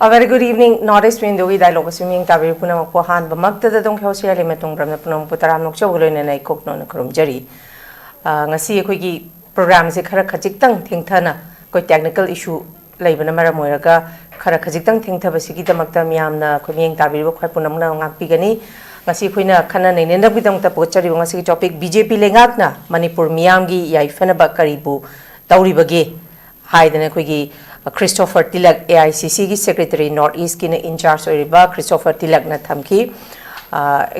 A very good evening. Northeast Windowi dialogue swimming tabi punam ko han bamagta da dong khawsia le metong ram na punam putaram nok chawlo ne nai kok no na krum jari ngasi khoi gi program se khara khajik tang thengthana koi technical issue leibana mara moiraga khara khajik tang thengtha basi gi damakta miyam na khoi meng tabi bo khoi punam na ngak pi gani ngasi khoina khana nei ne ndak bidang ta pochari ngasi topic BJP lengak na Manipur miyam gi yai fana ba karibu tauri bage haidane khoi gi Christopher Tilak AICC की Secretary North East की ने in charge होइबा Christopher Tilak ना थमकी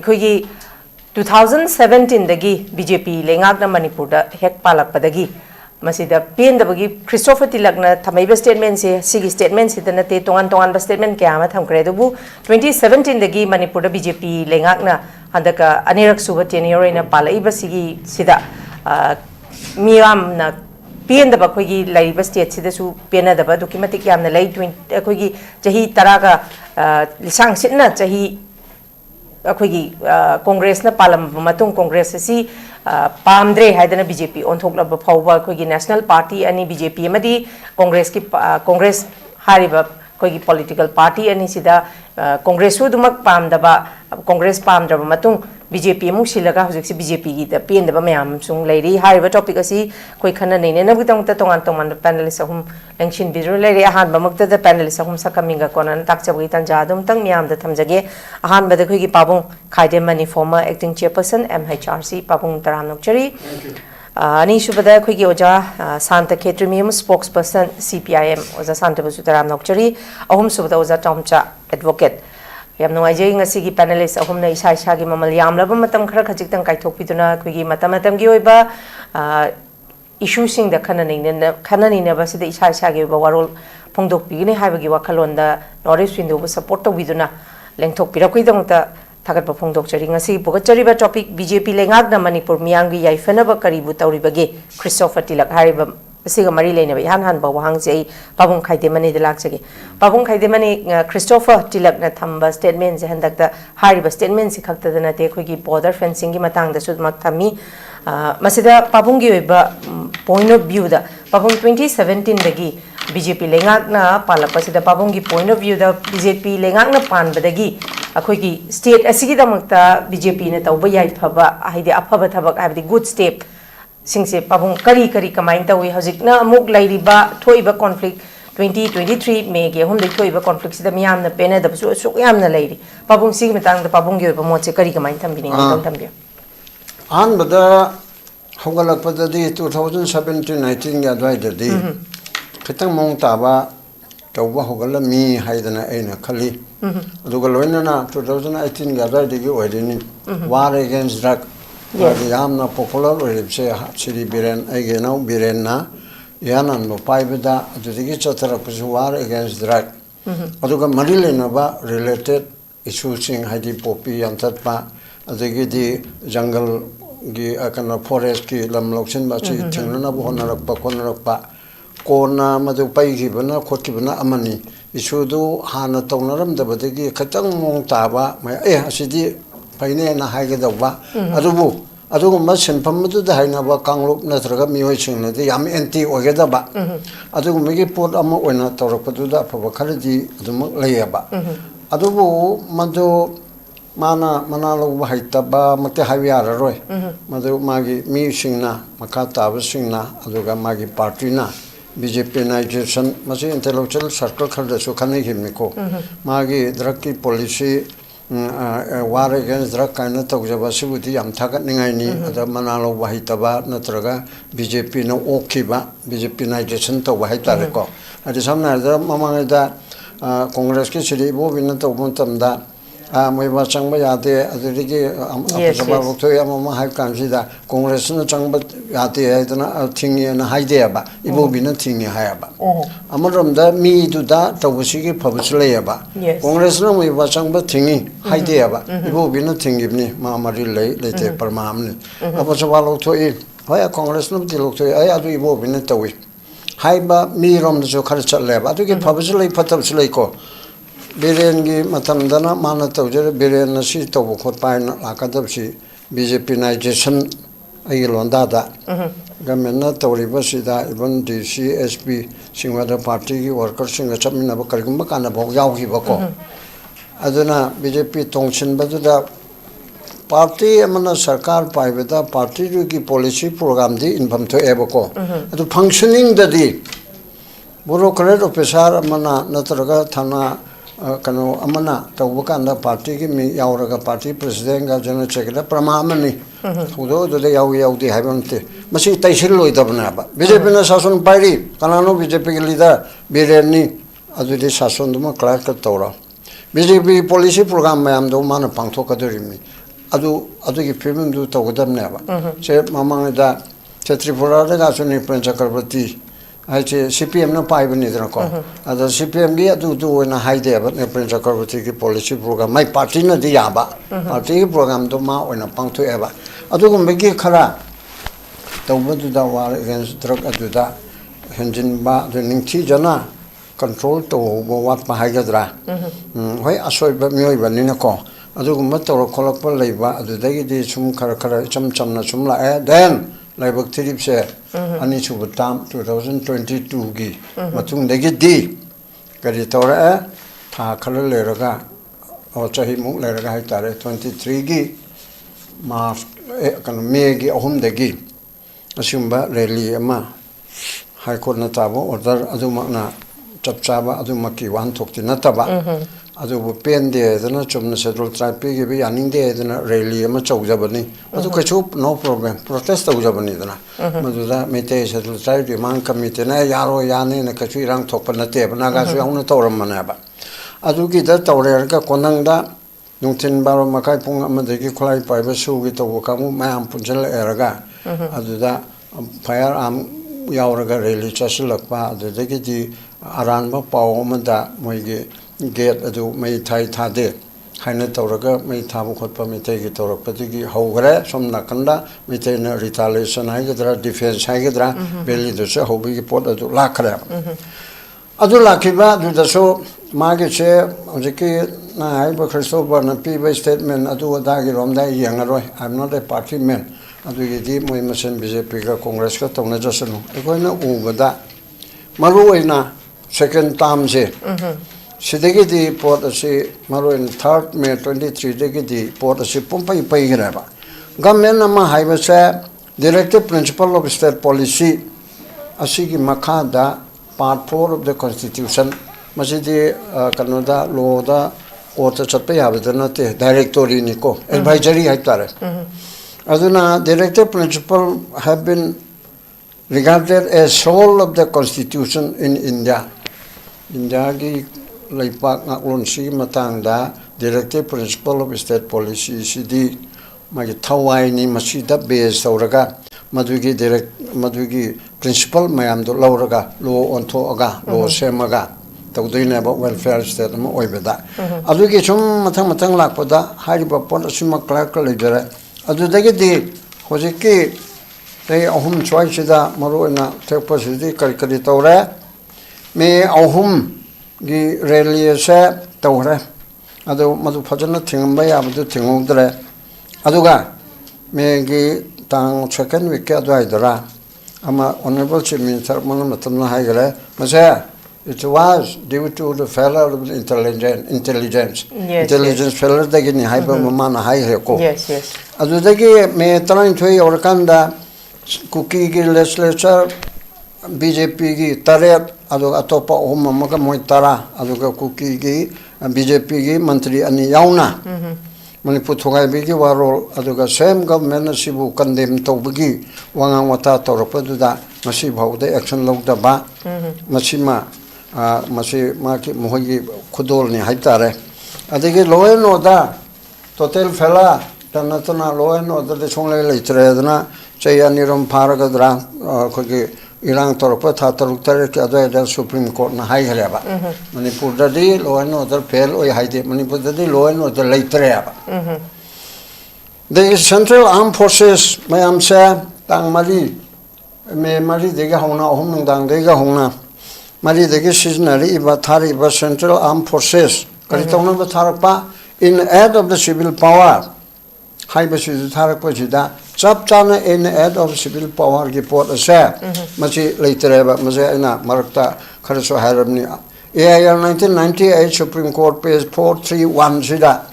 कोई 2017 दगी BJP लेंगाक ना मणिपुर दा हेक पालक पदगी मसीदा pen दबगी Christopher Tilak ना थमाइबा statement से सिगी स्टेटमेंट से तने ते तोंगान बा स्टेटमेंट क्या आमा थम करे दबु 2017 दगी मणिपुर दा BJP लेंगाक ना हंदका अनिरक सुबह टेनियोर ना पालइबा सिगी सिदा मियाम ना पेन दबा कोई लाइव स्टेट से दसु पेन दबा डॉक्यूमेंटिक याम न लई कोई चाही तरह का लिसांग सिटना चाही कोई कांग्रेस न पालम मतुंग कांग्रेस से पामद्रे हाइदना बीजेपी ओंथोकलब फाउबा कोई नेशनल पार्टी अनि बीजेपी मदी कांग्रेस हारिबा कोई पॉलिटिकल पार्टी अनि सिदा Congress दुमक पामदबा Congress पामद्रबा मतुंग BJP mu silaga hojik si BJP gi da pen da mayam sung leiri hariba topic asi koi khana nei ne na butang ta tongan tongan panelist ahum lengshin bidro leiri ahan ba mukta da panelist ahum sakaminga konan tak chabi tan jadum tang myam da thamjage ahan ba da khoi gi pabung khaide mani former acting chairperson MHRC pabung taram nokchari ani subada khoi gi oja santa khetrimi spokesperson CPIM oja santa basu taram nokchari ahum subada oja tomcha advocate yam nuaijai ngasi gi panelist ahum na isa isa gi mamal yam laba matam khara khajik tang kai thok piduna khoi gi matam gi oiba issue sing da khana ni na ba sida isa isa gi ba warol phongdok pi ni haiba gi wakhalon da Northeast Window bu support to biduna lengthok pi rakoi dong ta thagat ba phongdok chari ngasi boga chari ba topic BJP lengak na Manipur miyang gi yai fana ba karibu tawri bage Christopher Tilak hariba asiga mari leina ba han ba wahang sei pabung khaide mani de lak sege pabung khaide mani Christopher Tilak na thamba statement je handak da hari ba statement si khakta da na te khoi gi border fencing gi matang da sud mak thami masida pabung gi ba point of view da pabung 2017 dagi BJP lengak na palapa sida pabung gi point of view da BJP lengak na pan badagi akhoi gi state asigi da makta BJP na tawba yai phaba haide aphaba thabak abdi good step सिंसे पाबुंग करी कमाइन तवी हजिकना अमुक लाइरिबा थोइबा conflict 2023 में गे हम थोइबा conflict सिदा मियाम न पेना दबसु असुक याम न लाइरि पाबुंग सिग मितांग the पाबुंग गे मोचे करी कमाइन थंबिनि ngam थंबि आन बदा होगलक पददी 2017 19 गा द्वाइददी खतंग मोंग ताबा तौबा होगल मी हाइदना एना खली अदुगा लोइनना 2018 गा द्वाइदगी ओइदिनि वार अगेंस्ट ड्रग यामना पॉपुलर ओइबसे सिरि बिरेन आइगेनाउ बिरेनना यानन लो पाइबदा अदुदिगी चतरकसु वार अगेंस्ट ड्रग अदुगा मरि लेनबा रिलेटेड इशूसिंग हाइदि पॉपी यांततपा अदुगिदि जंगल गी अकना फॉरेस्ट की लम लौसिन बाची थिंगना होनरकपा कोनरकपा कोना मदु पाइगिबना खोटकिबना अमनी इशूदु हाना तौनरमदबदगी खतंग मोंग ताबा ए असिदि फाइने ना हाइगदबा अदुबु अदुगुम सिनफम मदुदा हाइनाबा कांगलुप नत्रगा मिहोय सिंगनदि याम एंटी ओगेदबा अदुगुमगी पोट अमा ओइना तौरकपदुदा फबा खरदि अदुम लैयबा अदुबु मदु माना मनालो हाइतबा मते हाइयाररोय मदु मागी मी सिंगना मखा ताब सिंगना अदुगा मागी पार्टीना BJP नाइजेशन मसे इंटेलेक्चुअल सर्कल खरदसु खनेगिमिको मागी ड्रग की पॉलिसी वार अगेंस्ट ड्रग काइना तौजबा सिबुदि याम थागतनिङाइनि अदा मनालो वाहितबा नत्रगा BJP न ओखिबा BJP नाइजेशन तौबा हाइतारेको अदि सामनादा ममाङदा कांग्रेस के सिरि बोबिन तौबन तमदा मोइबा चंगबा यादे अदुदिगी अमसबा बक्थोय अममा हाइ कांसिदा कांग्रेस न चंगबा यादे हाइदना थिंगे न हाइदेबा इबोबिन थिंगे हायबा अमरमदा मीदुदा तौबसिगी फबसलेयबा कांग्रेस न मोइबा चंगबा थिंगे हाइदेबा इबोबिन थिंगिबनि मामारि लेते परमामनि अबसबा लौथोय होय कांग्रेस न दिलौथोय आय अदु इबोबिन तौइ हाइबा मीरमदसु खर चलेबा अदुगी फबसले फतबसलेको बिरेन की मतमदना माना तौजर बिरेन नसी तौब खोपाइन लाकदबसी BJP नाइजेशन ai londa da government na toriba sida even DC SP singwada party gi worker singa chamina ba karigumba kana bok yaw gi bako aduna BJP tongchin baduda party amana sarkar paibeda party gi policy program di infam to ebako adu functioning da di bureaucrat officer amana natraga thana kano amana tawbakanda party gi mi yauraga party president ga general secretary pramamani hudo do de yaw di haibante masi taisil loi dabna ba BJP na sason pairi kanano BJP gi leader bireni adu de sason duma clear ka tawra BJP policy program mayam do mana pangthok kadorimni adu gi film du tawgadamne ba se mamangda Tripura da suni Pranchakarpati aiche CPM na paibani dra ko ada CPM gi adu na haide ba ne Pranchakarpati ki policy program mai party na di ya ba party program do ma oina pangtho e ba adu gum gi khara tawbadu da war against drug adu da henjin ba de ningthi jana control to bo wat pa haigadra hoi asoi ba mioi ba ni na ko adu gum to ko lak pa leiba adu da gi di sum khara cham na sum la e then laibak trip se ani chuba tam 2022 gi matung de gi di kari tora tha khala le raga o chahi mu le raga hai tare 23 gi march kan me gi ahum de gi asumba rally ama high court na tabo order adu makna chap chaba adu makki wan thokti na taba adu bu pen de dana chumna schedule tribe gi bi aning de dana rally ama chaujabani adu kachu no problem protest chaujabani dana maduda mete schedule tribe demand committee na yaro yani na kachu irang thokpa na te bana ga su yauna tawram mana ba adu gi da tawre ga konang da nungtin baro makai pung ama de gi khlai pai ba su gi to ka mu mayam punjal eraga adu da firearm yauraga rally chasilakpa adu de gi di aran ba paw ma da moi gi gate adu mai thai thade haina tawraga mai thabu khotpa mai te gi tawrakpati gi hogre somna kanda mai te na retaliation hai gadra defense hai gadra beli do se hobi gi pot adu lakhra adu lakhiba du da so ma ge che ojeki na hai ba Christopher na pi ba statement adu da gi rom da yangaroi I'm not a party man adu gi di moi masen BJP ga congress ka tawna jasanu egoina ubada maru oina second term je sidegi di port asi maru in 3rd May 23 degi di port asi pumpai pai graba government ama haiba se directive principle of state policy asi gi makha da part 4 of the constitution masidi kanoda law da court chatpai habadana te directory ni ko advisory haitare aduna directive principle have been regarded as soul of the constitution in India gi leipak ngaklon si matang da directive principle of state policy cd magi thawai ni masida base sauraga madugi principle mayam do lauraga law ontho aga law semaga tawdoina ba welfare state ma oibeda adugi chum matang lakpada hariba pon asima clark leidere adudagi di hojiki they ahum choice da marona thepasidi kari tawre me ahum gi rally se tawre adu madu phajana thingba ya madu thingudre aduga me gi tang second week adu aidara ama honorable chief minister mon matamna haigare masa it was due to the failure of the intelligence failure da gini haiba mama hai reko yes adu dagi me tran thoi orkanda cookie gi legislature BJP gi tare adu atopa ohum maga moi tara adu ga cookie gi BJP gi mantri ani yauna manipur thogai bi gi waro adu ga same government sibu condemn to bagi wangang wata torpa du da masi bhau de action log da ba masima masi ma ki mohi khudol ni haitare adigi law and order total fela tanatana law and order de songle leitre dana chayaniram pharagadra khogi irang torpa tha taruk tare ke adai Supreme Court na hai haleba manipur dadi law and order fail oi haide manipur dadi law and order leitre aba the Central Armed Forces mayam se tang mari me mari dega hona hom dang dega hona mari dega seasonary iba thari iba Central Armed Forces kari tawna ba tharpa in aid of the civil power 하이버시도 타락버시다 짭짜나 in aid of civil power की pot असे मची लेतरेबा मजे ना मरकता खरसो हारबनी AIR 1998 Supreme Court page 431 sida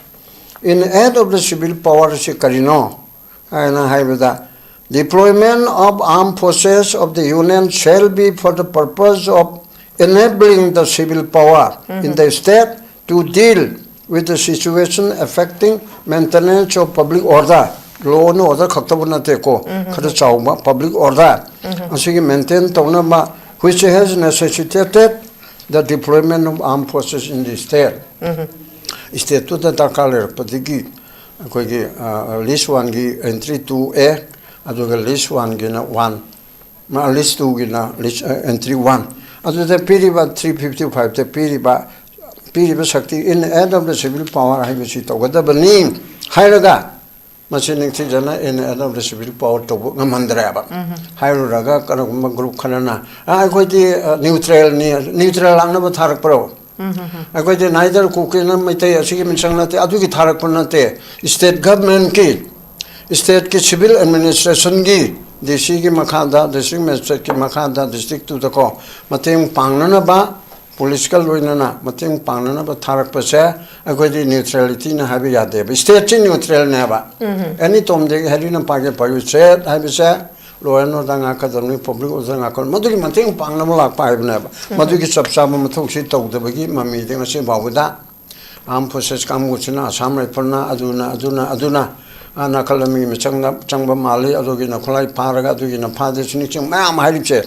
in aid of the civil power se karino aina haibada deployment of armed forces of the union shall be for the purpose of enabling the civil power in the state to deal with the situation affecting maintenance of public order law and order khaktabuna te ko khada chawma public order asigi maintain tawna ma which has necessitated the deployment of armed forces in the state state to the takaler patigi koi gi list 1 gi entry 2a aduga list 1 gi na 1 ma list 2 gi na list entry 1 adu the periba 355 the periba shakti in aid of the civil power hai bisi to gada bani hairaga machine thi jana in aid of the civil power to ngamandra ba hairaga kana group khanana ai koi di neutral angna ba tharak pro ai koi di neither kukina maitai asigi minsangna te adu ki tharak purna te state government ki state ki civil administration gi DC ki makhada district magistrate ki makhada district tu ko mateng pangnana ba political loinana mateng pangnana ba tharak pa se agoi di neutrality na habi yade ba state chi neutral na ba any tom de harina pa ke payu se habi se law and order nga ka dam public order nga ko madu ki mateng pangna ma lak pa ba madu ki chapsa ma thok si tok de ba gi mami de se ba da am process kam go china assam rifle na aduna ana kalami me changba mali adogi na kholai paraga adogi na phade chini chang mayam hailipche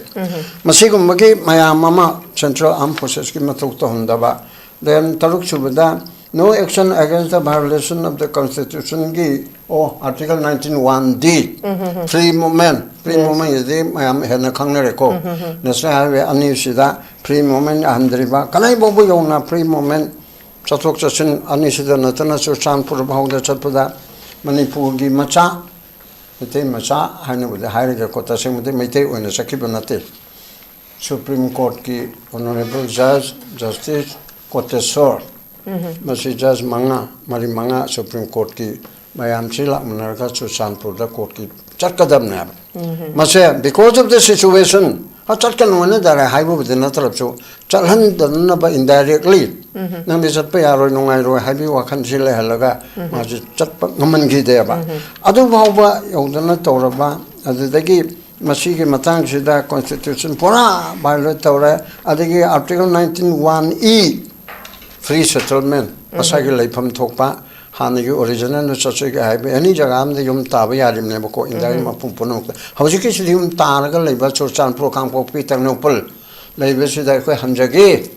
masigum magi mayam mama central armed forces ki matuk to hundaba then taruk chubada no action against the violation of the constitution gi article 19(1)d free movement is the mayam hena khangnare ko national highway ani sida free movement andriba kanai bobu yona free movement chatok chachin ani sida natana chanpur bhawda chatpada Manipur gi macha mete macha haine bude haire ko ta sing mete mete oina sakib nate Supreme Court ki honorable judge justice Kotesor masi judge manga Supreme Court ki mayam chila manarga Chanpur da court ki chatkadam na mase because of the situation chatkan one da haibu bude na tarap chu chalhan dan ba indirectly nang bi chat pa yaro nongai ro haibi wakhan sile halaga ma ji chat pa ngaman gi de ba adu bawba yodana tawraba adudagi masi gi matang sida constitution pura violate tawra adagi article 19(1)(e) free settlement asagi laifam thokpa hanagi original no chachega haibi any jaga am de yum ta ba yarim ne ko indai ma pum punok hauji ki sidim ta ga leiba chorchan pro kang po pi tang no pul leibe sida ko hamjagi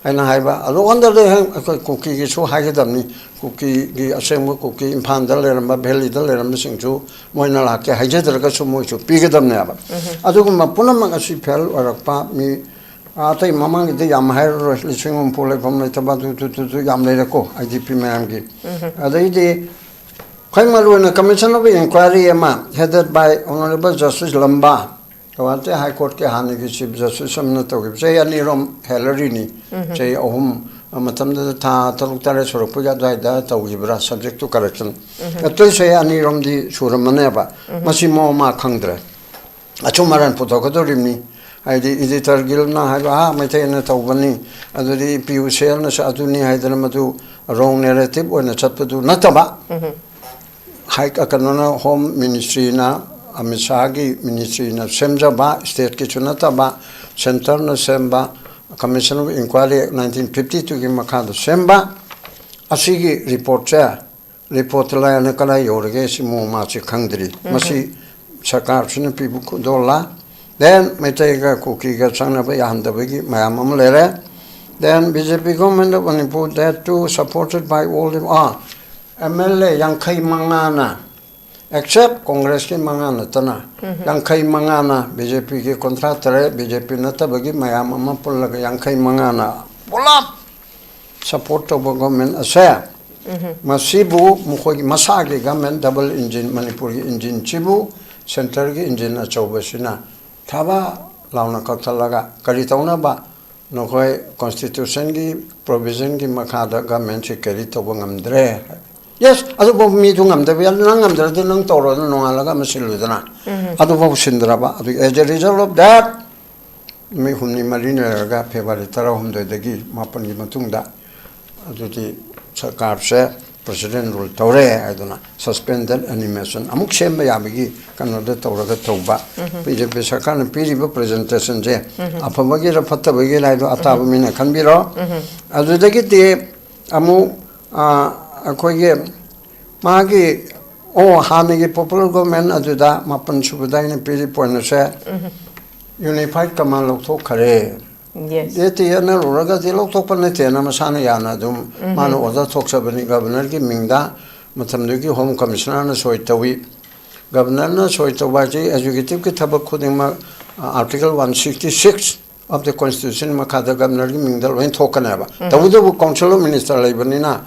aina haiba alo under de ko kuki gi chu haigedam ni kuki gi asem ko kuki imphan dal leram ba bheli dal leram sing chu moina la ke haijadar ka chu moi chu pi gedam ne ba adugu ma punam ga si phel warakpa mi atai mamang de yam hai ro lising pole phom nei taba tu yam nei ko IGP mam gi adai de khaimalu na commission of inquiry ma headed by honorable justice lamba kawate high court ke hani gi chief justice samna to gi sei ani rom hellery ni sei ohum matam da tha taruk tare sorok puja dai da to gi bra subject to correction atoi sei ani rom di suramane ba masi mo ma khangdre achumaran puto ko rimni aidi editor gilna ha maithe na tawbani aduri PUCL na sa aduni haidana madu wrong narrative ona chatpadu nataba hai ka kanona home ministry na amisagi ministry na semja ba state ki chunata ba center na semba commission of inquiry 1952 ki makha semba asigi report la na kala yorge simu ma chi khangdri masi sarkar chuna pibu ko dola then metega kuki ga changna ba yanda bagi mayam lere then BJP government of Manipur that too supported by all the MLA yankai mangana except Congress ki mangana tana yankai mangana BJP ki contractor BJP nata bagi mayam pula yankai mangana pula support of government asa masibu mukhogi masagi government double engine Manipur engine chibu center ki engine achobasina thaba launa kaktalaga kari tauna ba nokoi constitution gi provision gi makhada government se kari to ngamdre yes adu bo mi dung am da ya nang am da nang to ro no ala ga masil dana adu bo sindra ba adu as a result of that mi humni marina ga February tara hum do da gi mapan gi matung da adu ti sarkar se president rule tore aduna suspended animation amuk sem ya gi kanada to ra to ba bjp sarkar na piri ba presentation je apama gi ra phatta ba gi lai do ata ba mi na khan bi ro adu da gi ti amu akoge magi o hanigi popular government aduda mapan subudai ne piri point se unified command lok thok khare yes ye ti na roga ti lok thok pan ne te na masana ya na dum manu oda thok sabani governor ki mingda matam du ki home commissioner na soi tawi governor na soi tawa ji executive ki thabak khuding ma article 166 of the constitution ma khada governor ki mingda loin thokana ba tawu council of minister laibani na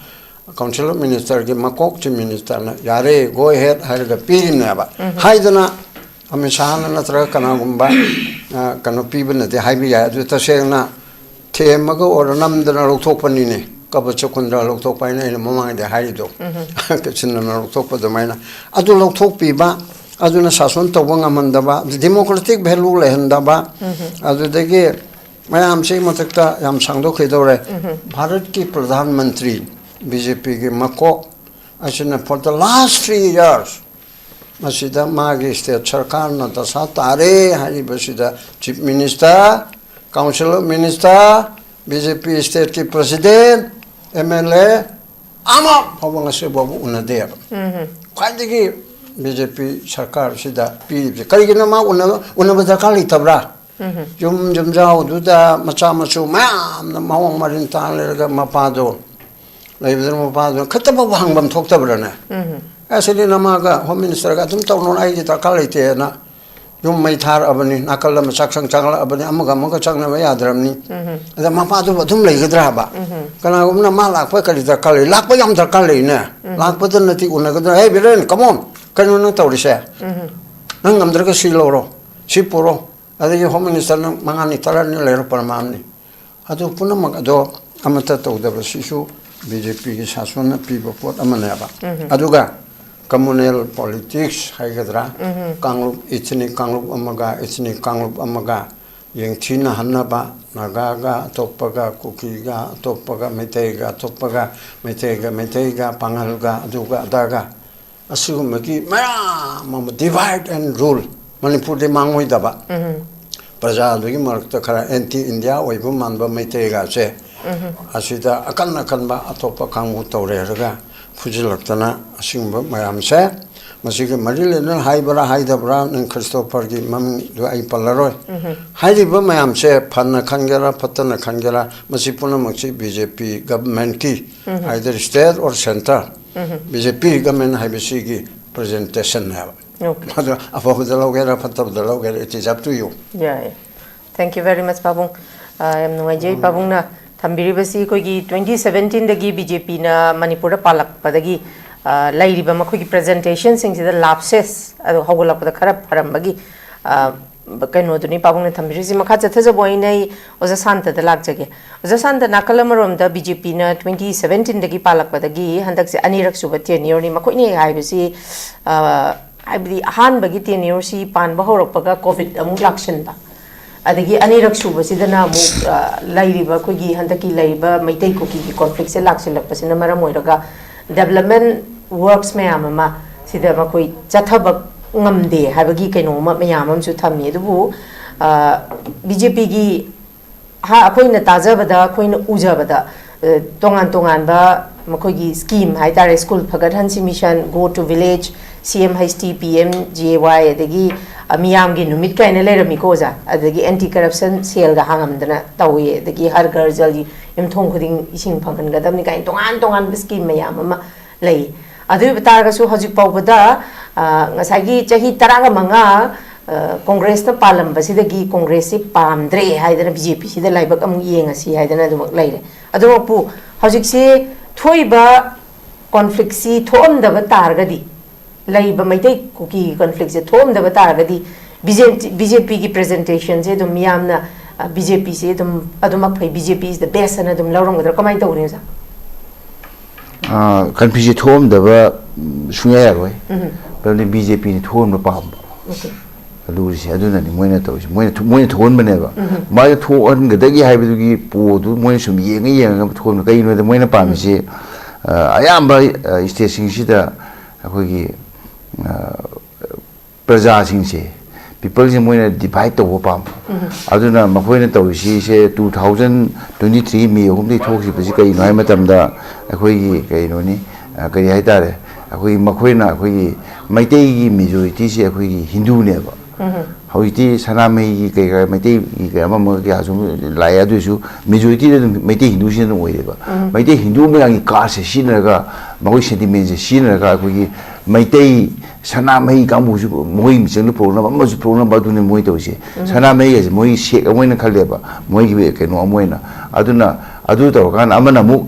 council of minister ki makok chi minister na yare go ahead har ga pi na ba haidana amishan na tra kana gumba kanu pi bna de haibi ya du ta se na the ma go or nam dana lok thok pani ne ka ba chokun da lok thok pai na mama de hai do ka chin na lok thok pa da mai na adu lok thok pi ba adu na sason to bang aman da ba democratic value le han da ba adu de ge mayam se matakta yam sang do khidore bharat ki pradhan mantri BJP ki mako asina for the last 3 years masida magi state sarkar na ta satare hari basida chief minister council of minister BJP state ki president MLA ama hawang se babu unade kwandigi BJP sarkar sida pi karigina ma una da kali tabra jum jao duda macha machu ma mawang marin ta le ga mapado laibdar mapado khataba hangbam thoktabrana asili namaga home minister ga tum tawnon ai ta kalaite na yum mai thar abani nakal ma saksang changla abani amaga changna ma yadramni da mapado dum leigadra ba kana gumna mala pa kali ta kali lakpa yam ta kali na lakpa dan nati unaga hey biren come on kanu na tawrise nang amdra ka siloro sipuro adagi home minister na mangani taran ni lero parmamni adu punam ado amata tawda sisu BJP ki sasona piba pot amana ba aduga communal politics haigadra kanglup ethnic kanglup amaga yang thina hanaba nagaga topaga kukiga topaga metega pangalga aduga adaga asugumagi mama divide and rule manipur de mangoi daba praja adugi marakta khara anti india oibu manba metega se asida akan ba atopa kangbu tawre raga fujilaktana asingba mayam se masige marile na haibara haidabra nin Christopher gi mam do ai pallaroi haiba mayam se phanna khangera patana khangera masipuna makchi BJP government ki either state or center BJP government haibisi gi presentation have okay afa dalogera patabdalogera it is up to you yeah thank you very much babung am no jai babung na thambiribasi kogi 2017 dagi BJP na Manipur palak padagi lairiba makhogi presentation singida lapses adu hogolak pada khara parambagi kaino duni babung na thambirisi makha chathaja boinai oja santa da lagjage oja santa nakalamarom da BJP na 2017 dagi palak padagi handak se anirak suba tenure ni makhoini haibisi haibdi han bagi tenure si pan ba horokpaga covid amuk lakshan ba adagi anirak suba sidana mu lairiba kogi handaki laiba maitai koki ki conflict se laksilak pasina mara moiraga development works mayam ma sida ma koi chathabak ngamde habagi kaino ma mayam am su thammi dubu BJP gi ha koina tajabada koina ujabada tongan ba makogi scheme haitare school phagathan si mission go to village CM HT PM JY adagi miyam gi numit kaina lerami ko ja adagi anti corruption cell ga hangamdana tawi adagi har gar jal gi imthong khuding ising phangkan ga damni kain tongan scheme mayam ma lei adu batar ga su hojik pawbada ngasai gi chahi taraga manga congress na palam basidagi congress si pamdre haidana BJP si da laibak am yenga si haidana dum laire adu pu hojik se thoiba conflict si thom da batar ga di laiba maitai kuki conflict se thom da batar ga di BJP ki presentation se dum yamna BJP se dum adumak phai BJP is the best ana dum lawrong da kamai tawre sa ꯀꯟꯐ꯭ꯂꯤꯛꯁꯦ ꯊꯣꯛꯑꯝꯗꯕ ꯁꯨꯡꯌꯥ ꯌꯥꯔꯣꯏ 그런데 BJPꯅꯤ ꯊꯣꯛꯍꯟꯕ ꯄꯥꯝꯕ ꯂꯨꯔꯤꯁꯦ ꯑꯗꯨꯅꯅꯤ ꯃꯣꯏꯅ ꯇꯧꯔꯤꯁꯦ ꯃꯣꯏꯅ ꯊꯣꯛꯍꯟꯕꯅꯦꯕ ꯃꯥꯒꯤ ꯊꯣꯛꯍꯟꯒꯗꯒꯦ ꯍꯥꯏꯕꯗꯨꯒꯤ ꯄꯣꯗꯨ ꯃꯣꯏꯅ ꯁꯨꯝ ꯌꯦꯡꯉꯒ ꯊꯣꯛꯍꯟꯕ ꯀꯩꯒꯤꯅꯣꯗ ꯃꯣꯏꯅ ꯄꯥꯝꯃꯤꯁꯦ ꯑꯌꯥꯝꯕ ꯁ꯭ꯇꯦꯠꯁꯤꯡꯁꯤꯗ ꯑꯩꯈꯣꯏꯒꯤ ꯄ꯭ꯔꯖꯥꯁꯤꯡꯁꯦ ꯄꯤꯄꯜꯁꯦ ꯃꯣꯏꯅ ꯗꯤꯚꯥꯏꯠ ꯇꯧꯕ ꯄꯥꯝꯕ ꯑꯗꯨꯅ ꯃꯈꯣꯏꯅ ꯇꯧꯔꯤꯁꯤꯁꯦ 2023 ꯃꯦ 3ꯗꯒꯤ ꯊꯣꯛꯈꯤꯕꯁꯤ ꯀꯩꯅꯣ ꯍꯥꯏꯕ ꯃꯇꯝꯗ ꯑꯩꯈꯣꯏꯒꯤ ꯀꯩꯅꯣꯅꯤ ꯀꯔꯤ ꯍꯥꯏꯇꯥꯔꯦ ꯑꯩꯈꯣꯏꯒꯤ ꯃꯈꯣꯏꯅ ꯑꯩꯈꯣꯏꯒꯤ ꯃꯩꯇꯩꯒꯤ ꯃꯦꯖꯣꯔꯤꯇꯤꯁꯦ ꯑꯩꯈꯣꯏꯒꯤ ꯍꯤꯟꯗꯨꯅꯦꯕ ꯍꯧꯖꯤꯛꯇꯤ ꯁꯅꯥꯃꯍꯤꯒꯤ ꯀꯩꯀꯥ ꯃꯩꯇꯩꯒꯤ ꯀꯩ ꯑꯃ ꯀꯌꯥ ꯁꯨꯝ ꯂꯥꯛꯑꯦ ꯑꯗꯨꯏꯁꯨ ꯃꯦꯖꯣꯔꯤꯇꯤꯗ ꯑꯗꯨꯝ ꯃꯩꯇꯩ ꯍꯤꯟꯗꯨꯁꯤꯅ ꯑꯗꯨꯝ ꯑꯣꯏꯔꯦꯕ ꯃꯩꯇꯩ ꯍꯤꯟꯗꯨ ꯃꯌꯥꯝꯒꯤ ꯀꯥꯁꯁꯦ ꯁꯤꯖꯤꯟꯅꯔꯒ ꯃꯈꯣꯏ ꯁꯦꯟꯇꯤꯃꯦꯟꯁꯦ ꯁꯤꯖꯤꯟꯅꯔꯒ ꯑꯩꯈꯣꯏꯒꯤ ꯃꯩꯇꯩ ꯁꯅꯥꯃꯍꯤ ꯀꯥꯡꯕꯨꯁꯨ ꯃꯣꯏꯒꯤ ꯃꯤꯆꯪꯗ ꯄꯨꯔꯛꯅꯕ ꯑꯃꯁꯨ ꯄꯨꯔꯛꯅꯕ ꯑꯗꯨꯅꯤ ꯃꯣꯏ ꯇꯧꯔꯤꯁꯦ ꯁꯅꯥꯃꯍꯤꯒꯁꯦ ꯃꯣꯏꯒꯤ ꯁꯦꯛ ꯑꯃ ꯑꯣꯏꯅ ꯈꯜꯂꯦꯕ ꯃꯣꯏꯒꯤ ꯀꯩꯅꯣ ꯑꯃ ꯑꯣꯏꯅ ꯑꯗꯨꯅ ꯑꯗꯨ ꯇꯧꯔꯀꯥꯟꯗ ꯑꯃꯅ ꯑꯃꯨꯛ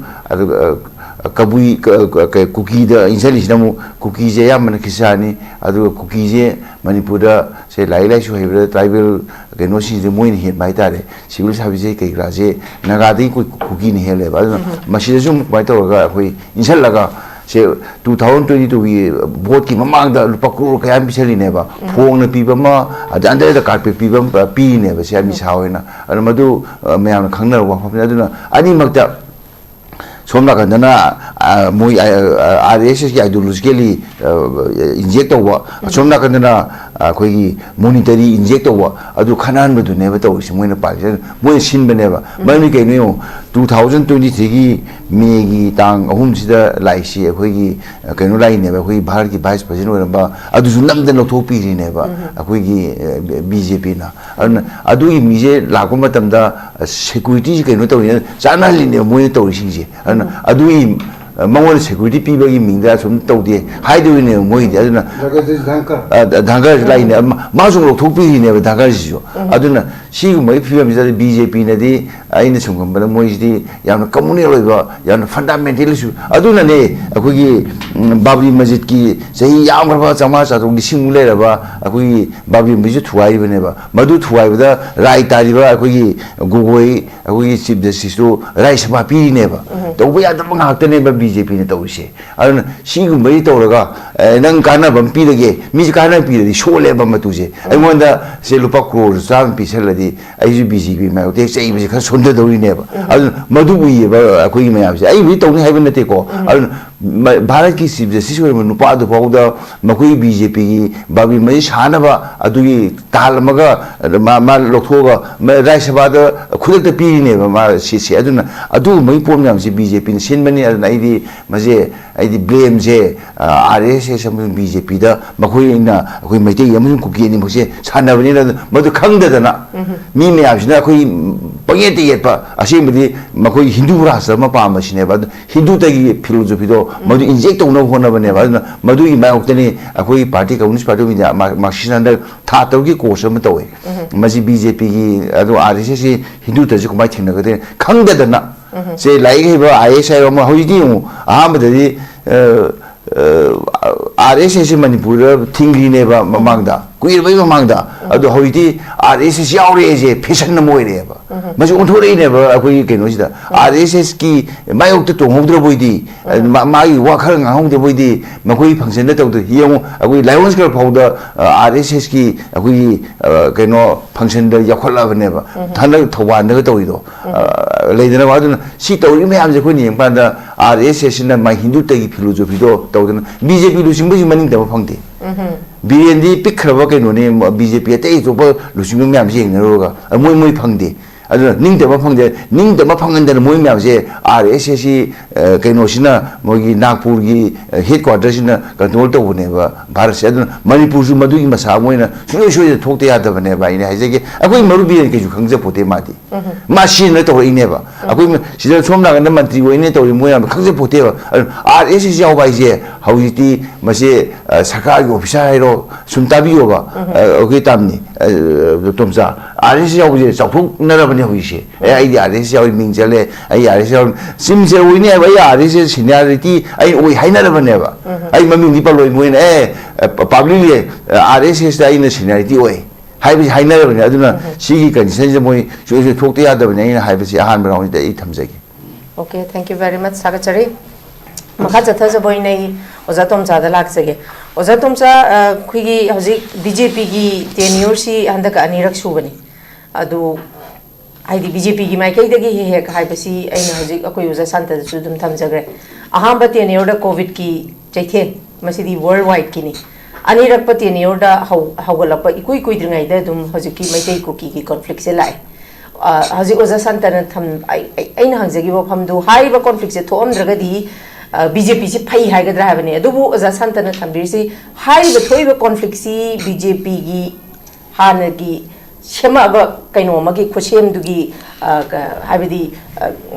ꯀꯕꯨꯏ ꯀꯨꯀꯤꯗ ꯏꯟꯁꯤꯜꯂꯤꯁꯤꯅ ꯑꯃꯨꯛ ꯀꯨꯀꯤꯁꯦ ꯑꯌꯥꯝꯕꯅ ꯈ꯭ꯔꯤꯁꯇꯥꯟꯅꯤ ꯑꯗꯨꯒ ꯀꯨꯀꯤꯁꯦ ꯃꯅꯤꯄꯨꯔꯗ ꯁꯦ ꯂꯥꯏꯔꯤꯛ ꯂꯥꯏꯁꯨ ꯍꯩꯕꯗ ꯇ꯭ꯔꯥꯏꯕꯦꯜ ꯀꯩꯅꯣꯁꯤꯡꯁꯦ ꯃꯣꯏꯅ ꯍꯦꯟꯕ ꯍꯥꯏꯇꯥꯔꯦ ꯁꯤꯚꯤꯜ ꯁꯥꯔꯚꯤꯁꯁꯦ ꯀꯩꯀꯥꯁꯦ ꯅꯥꯒꯥꯗꯒꯤ ꯀꯨꯀꯤꯅ ꯍꯦꯜꯂꯦꯕ ꯑꯗꯨꯅ ꯃꯁꯤꯗꯁꯨ ꯑꯃꯨꯛ ꯀꯃꯥꯏꯅ ꯇꯧꯔꯒ ꯑꯩꯈꯣꯏ ꯏꯟꯁꯤꯜꯂꯒ ꯁꯦ 2022ꯒꯤ ꯚꯣꯠꯀꯤ ꯃꯃꯥꯡꯗ ꯂꯨꯄꯥ ꯀ꯭ꯔꯣꯔ ꯀꯌꯥ ꯄꯤꯁꯜꯂꯤꯅꯦꯕ ꯐꯣꯡꯅ ꯄꯤꯕ ꯑꯃ ꯑꯗ ꯑꯟꯗꯔꯗ ꯀꯥꯔꯄꯦꯠ ꯄꯤꯕ ꯑꯃ ꯄꯤꯔꯤꯅꯦꯕ ꯁꯤ ꯑꯃꯤꯁꯥ ꯍꯣꯏꯅ ꯑꯗꯨ ꯃꯗꯨ ꯃꯌꯥꯝꯅ ꯈꯪꯅꯔꯕ ꯋꯥꯐꯝꯅꯤ ꯑꯗꯨꯅ ꯑꯅꯤꯃꯛꯇ ꯁꯣꯝ ꯅꯥꯀꯟꯗꯅ ꯃꯣꯏ RSSꯒꯤ ꯑꯥꯏꯗꯤꯌꯣꯂꯣꯖꯤꯀꯦꯜꯂꯤ ꯏꯟꯖꯦꯛ ꯇꯧꯕ ꯁꯣꯝ ꯅꯥꯀꯟꯗꯅ ꯑꯩꯈꯣꯏꯒꯤ ꯃꯣꯅꯤꯇꯔꯤ ꯏꯟꯖꯦꯛ ꯇꯧꯕ ꯑꯗꯨ ꯈꯟꯅꯍꯟꯕꯗꯨꯅꯦꯕ ꯇꯧꯔꯤꯁꯦ ꯃꯣꯏꯅ ꯄꯥꯜꯂꯤꯁꯦ ꯃꯣꯏꯅ ꯁꯤꯟꯕꯅꯦꯕ ꯃꯔꯝꯗꯤ ꯀꯩꯅꯣ ꯌꯦꯡꯉꯣ 2023ꯒꯤ ꯃꯦꯒꯤ ꯇꯥꯡ 3ꯁꯤꯗ ꯂꯥꯛꯏꯁꯤ ꯑꯩꯈꯣꯏꯒꯤ ꯀꯩꯅꯣ ꯂꯥꯛꯏꯅꯦꯕ ꯑꯩꯈꯣꯏꯒꯤ ꯚꯥꯔꯠꯀꯤ ꯚꯥꯏꯁ ꯄ꯭ꯔꯁꯤꯗꯦꯟ ꯑꯣꯏꯔꯝꯕ ꯑꯗꯨꯁꯨ ꯅꯝꯗꯅ ꯂꯧꯊꯣꯛꯄꯤꯔꯤꯅꯦꯕ ꯑꯩꯈꯣꯏꯒꯤ BJPꯅ ꯑꯗꯨꯅ ꯑꯗꯨꯒꯤ ꯃꯤꯁꯦ ꯂꯥꯛꯄ ꯃꯇꯝꯗ ꯁꯦꯀ꯭ꯌꯨꯔꯤꯇꯤꯁꯤ ꯀꯩꯅꯣ ꯇꯧꯔꯤꯅ ꯆꯥꯟꯅꯍꯜꯂꯤꯅꯦꯕ ꯃꯣꯏꯅ ꯇꯧꯔꯤꯁꯤꯡꯁꯦ ꯑꯗꯨꯅ ꯑꯗꯨꯒꯤ ꯃꯉꯣꯟꯗ ꯁꯦꯀ꯭ꯌꯨꯔꯤꯇꯤ ꯄꯤꯕꯒꯤ ꯃꯤꯡꯗ ꯁꯨꯝ ꯇꯧꯗꯦ ꯍꯥꯏꯗꯣꯏꯅꯦꯕ ꯃꯣꯏꯒꯤꯗꯤ ꯑꯗꯨꯅ ꯙꯥꯡꯀꯔꯁꯨ ꯂꯥꯛꯏꯅꯦ ꯃꯥꯁꯨ ꯂꯧꯊꯣꯛꯄꯤꯔꯤꯅꯦꯕ ꯙꯥꯡꯀꯔꯁꯤꯁꯨ ꯑꯗꯨꯅ ꯁꯤꯒꯨꯝꯕꯒꯤ ꯐꯤꯕꯝꯁꯤꯗ BJPꯅꯗꯤ ꯑꯩꯅ ꯁꯨꯝ ꯈꯟꯕꯗ ꯃꯣꯏꯁꯤꯗꯤ ꯌꯥꯝꯅ ꯀꯝꯃꯨꯅꯦꯜ ꯑꯣꯏꯕ ꯌꯥꯝꯅ ꯐꯟꯗꯥꯃꯦꯟꯇꯦꯜꯁꯨ ꯑꯗꯨꯅꯅꯦ ꯑꯩꯈꯣꯏꯒꯤ ꯕꯥꯕ꯭ꯔꯤ ꯃꯁꯖꯤꯠꯀꯤ ꯆꯍꯤ ꯌꯥꯝꯈ꯭ꯔꯕ 500 ꯂꯤꯁꯤꯡꯃꯨꯛ ꯂꯩꯔꯕ ꯑꯩꯈꯣꯏꯒꯤ ꯕꯥꯕ꯭ꯔꯤ ꯃꯁꯖꯤꯠ ꯊꯨꯒꯥꯏꯔꯤꯕꯅꯦꯕ ꯃꯗꯨ ꯊꯨꯒꯥꯏꯕꯗ ꯔꯥꯏ ꯇꯥꯔꯤꯕ ꯑꯩꯈꯣꯏꯒꯤ ꯒꯣꯒꯣꯏ ꯑꯩꯈꯣꯏꯒꯤ ꯆꯤꯐ ꯖꯁꯇꯤꯁꯇꯨ ꯔꯥꯏ ꯁꯚꯥ ꯄꯤꯔꯤꯅꯦꯕ ꯇꯧꯕ ꯌꯥꯗꯕ ꯉꯥꯛꯇꯅꯦꯕ BJPꯅ ꯇꯧꯔꯤꯁꯦ ꯑꯗꯨꯅ ꯁꯤꯒꯨꯝꯕꯒꯤ ꯇꯧꯔꯒ ꯅꯪ ꯀꯥꯟꯅꯕ ꯑꯃ ꯄꯤꯔꯒꯦ ꯃꯤꯁꯦ ꯀꯥꯟꯅꯕ ꯄꯤꯔꯗꯤ ꯁꯣꯜꯂꯦꯕ ꯃꯇꯨꯁꯦ ꯑꯩꯉꯣꯟꯗ ꯁꯦ ꯂꯨꯄꯥ ꯀ꯭ꯔꯣꯔ 100 ꯄꯤꯁꯜꯂꯗꯤ ꯑꯩꯁꯨ BJP ꯃꯥꯌꯣꯛꯇ ꯆꯩꯕꯁꯦ ꯈꯔ ꯁꯣꯟꯊꯗꯧꯔꯤꯅꯦꯕ ꯑꯗꯨꯅ ꯃꯗꯨ ꯎꯏꯌꯦꯕ ꯑꯩꯈꯣꯏꯒꯤ ꯃꯌꯥꯝꯁꯦ ꯑꯩꯕꯨꯗꯤ ꯇꯧꯅꯤ ꯍꯥꯏꯕ ꯅꯠꯇꯦꯀꯣ ꯑꯗꯨꯅ ꯚꯥꯔꯠꯀꯤ ꯆꯤꯐ ꯖꯁꯇꯤꯁ ꯑꯣꯏꯔꯤꯕ ꯅꯨꯄꯥꯗꯨ ꯐꯥꯎꯗ ꯃꯈꯣꯏꯒꯤ BJPꯒꯤ ꯕꯥꯕ꯭ꯔꯤ ꯃꯁꯖꯤꯠ ꯁꯥꯅꯕ ꯑꯗꯨꯒꯤ ꯇꯥꯜꯂꯝꯃꯒ ꯃꯥ ꯂꯧꯊꯣꯛꯑꯒ ꯔꯥꯏ ꯁꯚꯥꯗ ꯈꯨꯗꯛꯇ ꯄꯤꯔꯤꯅꯦꯕ ꯃꯥ ꯁꯤꯠꯁꯦ ꯑꯗꯨꯅ ꯑꯗꯨꯒꯨꯝꯕꯒꯤ ꯄꯣꯠ ꯃꯌꯥꯝꯁꯦ BJPꯅ ꯁꯤꯟꯕꯅꯤ ꯑꯗꯨꯅ ꯑꯩꯗꯤ ꯕ꯭ꯂꯦꯝꯁꯦ RSS ꯑꯃꯁꯨꯡ BJPꯗ ꯃꯈꯣꯏꯅ ꯑꯩꯈꯣꯏ ꯃꯩꯇꯩ ꯑꯃꯁꯨꯡ ꯀꯨꯀꯤ ꯑꯅꯤꯃꯛꯁꯦ ꯁꯥꯟꯅꯕꯅꯤꯅ ꯃꯗꯨ ꯈꯪꯗꯗꯅ ꯃꯤ ꯃꯌꯥꯝꯁꯤꯅ ꯑꯩꯈꯣꯏ ꯄꯪꯌꯦꯠꯇ ꯌꯦꯠꯄ ꯑꯁꯦꯡꯕꯗꯤ ꯃꯈꯣꯏꯒꯤ ꯍꯤꯟꯗꯨ ꯔꯥꯁꯇ꯭ꯔ ꯑꯃ ꯄꯥꯝꯕꯁꯤꯅꯦꯕ ꯑꯗꯨ ꯍꯤꯟꯗꯨꯇꯒꯤ ꯐꯤꯂꯣꯁꯣꯐꯤꯗꯣ ꯃꯗꯨ ꯏꯟꯖꯦꯛ ꯇꯧꯅꯕ ꯍꯣꯠꯅꯕꯅꯦꯕ ꯑꯗꯨꯅ ꯃꯗꯨꯒꯤ ꯃꯥꯌꯣꯛꯇꯅꯤ ꯑꯩꯈꯣꯏꯒꯤ ꯄꯥꯔꯇꯤ ꯀꯝꯃꯨꯅꯤꯁꯠ ꯄꯥꯔꯇꯤ ꯑꯣꯐ ꯏꯟꯗꯤꯌꯥ ꯃꯥꯔꯛꯁꯤꯁꯠ ꯍꯟꯗꯛ ꯊꯥ 3ꯒꯤ ꯀꯣꯔꯁ ꯑꯃ ꯇꯧꯋꯦ ꯃꯁꯤ BJPꯒꯤ ꯑꯗꯨ RSSꯁꯤ ꯍꯤꯟꯗꯨꯇꯁꯨ ꯀꯃꯥꯏꯅ ꯊꯦꯡꯅꯒꯗꯣꯏꯅꯣ ꯈꯪꯗꯗꯅ ꯁꯦ ꯂꯥꯏꯔꯤꯛ ꯍꯩꯕ IAS ꯍꯥꯏꯕ ꯑꯃ ꯍꯧꯖꯤꯛꯇꯤ ꯌꯦꯡꯉꯨ ꯑꯍꯥꯟꯕꯗꯗꯤ RSS ꯃꯅꯤꯄꯨꯔꯗ ꯊꯤꯡꯈ꯭ꯔꯤꯅꯦꯕ ꯃꯃꯥꯡꯗ ꯀꯨꯏꯔꯕꯩ ꯃꯃꯥꯡꯗ ꯑꯗꯣ ꯍꯧꯖꯤꯛꯇꯤ RSS ꯌꯥꯎꯔꯛꯑꯦꯁꯦ ꯐꯦꯁꯟ ꯑꯃ ꯑꯣꯏꯔꯛꯑꯦꯕ ꯃꯁꯤ ꯑꯣꯟꯊꯣꯔꯛꯏꯅꯦꯕ ꯑꯩꯈꯣꯏꯒꯤ ꯀꯩꯅꯣꯁꯤꯗ RSSꯀꯤ ꯃꯥꯌꯣꯛꯇ ꯇꯣꯡꯍꯧꯗ꯭ꯔꯕꯣꯏꯗꯤ ꯃꯥꯒꯤ ꯋꯥ ꯈꯔ ꯉꯥꯡꯍꯧꯗꯕꯣꯏꯗꯤ ꯃꯈꯣꯏꯒꯤ ꯐꯪꯁꯟꯗ ꯇꯧꯗ꯭ꯔꯦ ꯌꯦꯡꯉꯨ ꯑꯩꯈꯣꯏ ꯂꯥꯏꯑꯣꯟꯁ ꯀ꯭ꯂꯕ ꯐꯥꯎꯗ RSSꯀꯤ ꯑꯩꯈꯣꯏꯒꯤ ꯀꯩꯅꯣ ꯐꯪꯁꯟꯗ ꯌꯥꯎꯈꯠꯂꯛꯑꯕꯅꯦꯕ ꯍꯟꯗꯛ ꯊꯧꯕꯥꯜꯗꯒ ꯇꯧꯔꯤꯗꯣ ꯂꯩꯗꯅꯕ ꯑꯗꯨꯅ ꯁꯤ ꯇꯧꯔꯤ ꯃꯌꯥꯝꯁꯦ ꯑꯩꯈꯣꯏꯅ ꯌꯦꯡꯕ ꯀꯥꯟꯗ RSSꯁꯤꯅ ꯃꯥ ꯍꯤꯟꯗꯨꯇꯒꯤ ꯐꯤꯂꯣꯁꯣꯐꯤꯗꯣ ꯇꯧꯗꯅ BJP ꯂꯨꯆꯤꯡꯕꯁꯤ ꯃꯅꯤꯡꯇꯕ ꯐꯪꯗꯦ ꯕꯤꯔꯦꯟꯗꯤ ꯄꯤꯛꯈ꯭ꯔꯕ ꯀꯩꯅꯣꯅꯦ BJP ꯑꯇꯩ ꯑꯇꯣꯞꯄ ꯂꯨꯆꯤꯡꯕ ꯃꯌꯥꯝꯁꯦ ꯌꯦꯡꯅꯔꯨꯔꯒ ꯃꯣꯏ ꯐꯪꯗꯦ ꯑꯗꯨꯅ ꯅꯤꯡꯇꯝꯕ ꯐꯪꯗꯦ ꯅꯤꯡꯇꯝꯕ ꯐꯪꯍꯟꯗꯅ ꯃꯣꯏ ꯃꯌꯥꯝꯁꯦ RSSꯁꯤ ꯀꯩꯅꯣꯁꯤꯅ ꯃꯣꯏꯒꯤ ꯅꯥꯒꯄꯨꯔꯒꯤ ꯍꯦꯗ ꯀ꯭ꯋꯥꯔꯇꯔꯁꯤꯅ ꯀꯟꯇ꯭ꯔꯣꯜ ꯇꯧꯕꯅꯦꯕ ꯚꯥꯔꯠꯁꯦ ꯑꯗꯨꯅ ꯃꯅꯤꯄꯨꯔꯁꯨ ꯃꯗꯨꯒꯤ ꯃꯁꯥ ꯃꯣꯏꯅ ꯁꯨꯡꯁꯣꯏ ꯁꯣꯏꯗꯅ ꯊꯣꯛꯇ ꯌꯥꯗꯕꯅꯦꯕ ꯑꯩꯅ ꯍꯥꯏꯖꯒꯦ ꯑꯩꯈꯣꯏ ꯃꯔꯨꯞ ꯕꯤꯔꯦꯟ ꯀꯩꯁꯨ ꯈꯪꯖꯄꯣꯠꯇꯦ ꯃꯥꯗꯤ ꯃꯥ ꯁꯤꯖꯤꯟꯅ ꯇꯧꯔꯛꯏꯅꯦꯕ ꯑꯩꯈꯣꯏ ꯁꯤꯗ ꯁꯣꯝ ꯅꯥꯀꯟꯗ ꯃꯟꯇ꯭ꯔꯤ ꯑꯣꯏꯅ ꯇꯧꯔꯤ ꯃꯣꯏ ꯌꯥꯝ ꯈꯪꯖꯄꯣꯠꯇꯦꯕ ꯑꯗꯨꯅ RSS ꯌꯥꯎꯕ ꯍꯥꯏꯁꯦ ꯍꯧꯖꯤꯛꯇꯤ ꯃꯁꯤ ꯁꯔꯀꯥꯔꯒꯤ ꯑꯣꯐꯤꯁꯥꯔ ꯍꯥꯏꯔꯣ ꯁꯨꯝ ꯇꯥꯕꯤꯌꯣꯕ ꯑꯩꯈꯣꯏ ꯇꯥꯝꯅꯤ ꯇꯣꯝꯆꯥ RSS ꯌꯥꯎꯕꯁꯦ ꯆꯥꯎꯊꯣꯛꯅꯔꯕꯅꯦ ꯍꯧꯖꯤꯛꯁꯦ ꯑꯩꯗꯤ RSSꯌꯥꯎꯏ ꯃꯤꯡ ꯆꯠꯂꯦ ꯑꯩ RSSꯌꯥꯎꯏ ꯁꯤꯝꯁꯦ ꯑꯣꯏꯅꯤ ꯍꯥꯏꯕ ꯑꯩ RSS ꯁꯤꯅꯤꯌꯔꯤꯇꯤ ꯑꯩ ꯑꯣꯏ ꯍꯥꯏꯅꯔꯕꯅꯦꯕ ꯑꯩ ꯃꯃꯤꯡꯗꯤ ꯄꯜꯂꯣꯏ ꯃꯣꯏꯅ ꯄꯥꯕ꯭ꯂꯤꯛꯂꯤ RSSꯇ ꯑꯩꯅ ꯁꯤꯅꯤꯌꯔꯤꯇꯤ ꯑꯣꯏ ꯍꯥꯏꯕꯁꯤ ꯍꯥꯏꯅꯔꯕꯅꯦ ꯑꯗꯨꯅ ꯁꯤꯒꯤ ꯀꯟꯗꯤꯁꯟꯁꯤꯗ ꯃꯣꯏ ꯁꯨꯡꯁꯣꯏ ꯊꯣꯛꯇ ꯌꯥꯗꯕꯅꯤ ꯑꯩꯅ ꯍꯥꯏꯕꯁꯤ ꯑꯍꯥꯟꯕ ꯔꯥꯎꯟꯁꯤꯗ ꯑꯩ ꯊꯝꯖꯒꯦ Okay, thank you very much, Sagachari. Maka chatha boy nei oza tomcha da laksage oza tomcha khuigi hoji BJP gi tenure si handaka anirak subani adu haidi BJP gi mai kai dagi he hai basi aina hoji akoi oza santa su dum thamjagre ahamba tenure da covid ki chaithe masidi worldwide kini anirak pa tenure da hawgalapa ikui kui dringai da dum hoji ki mai tai kuki ki conflict se lai hoji oza santa na tham aina hangjagi bo phamdu hai ba conflict se thom dragadi BJP si phai hai gadra habane adubu oza santana thambir si hai ba thoi ba conflict si BJP gi hana gi shema ba kaino ma gi khosem du gi habidi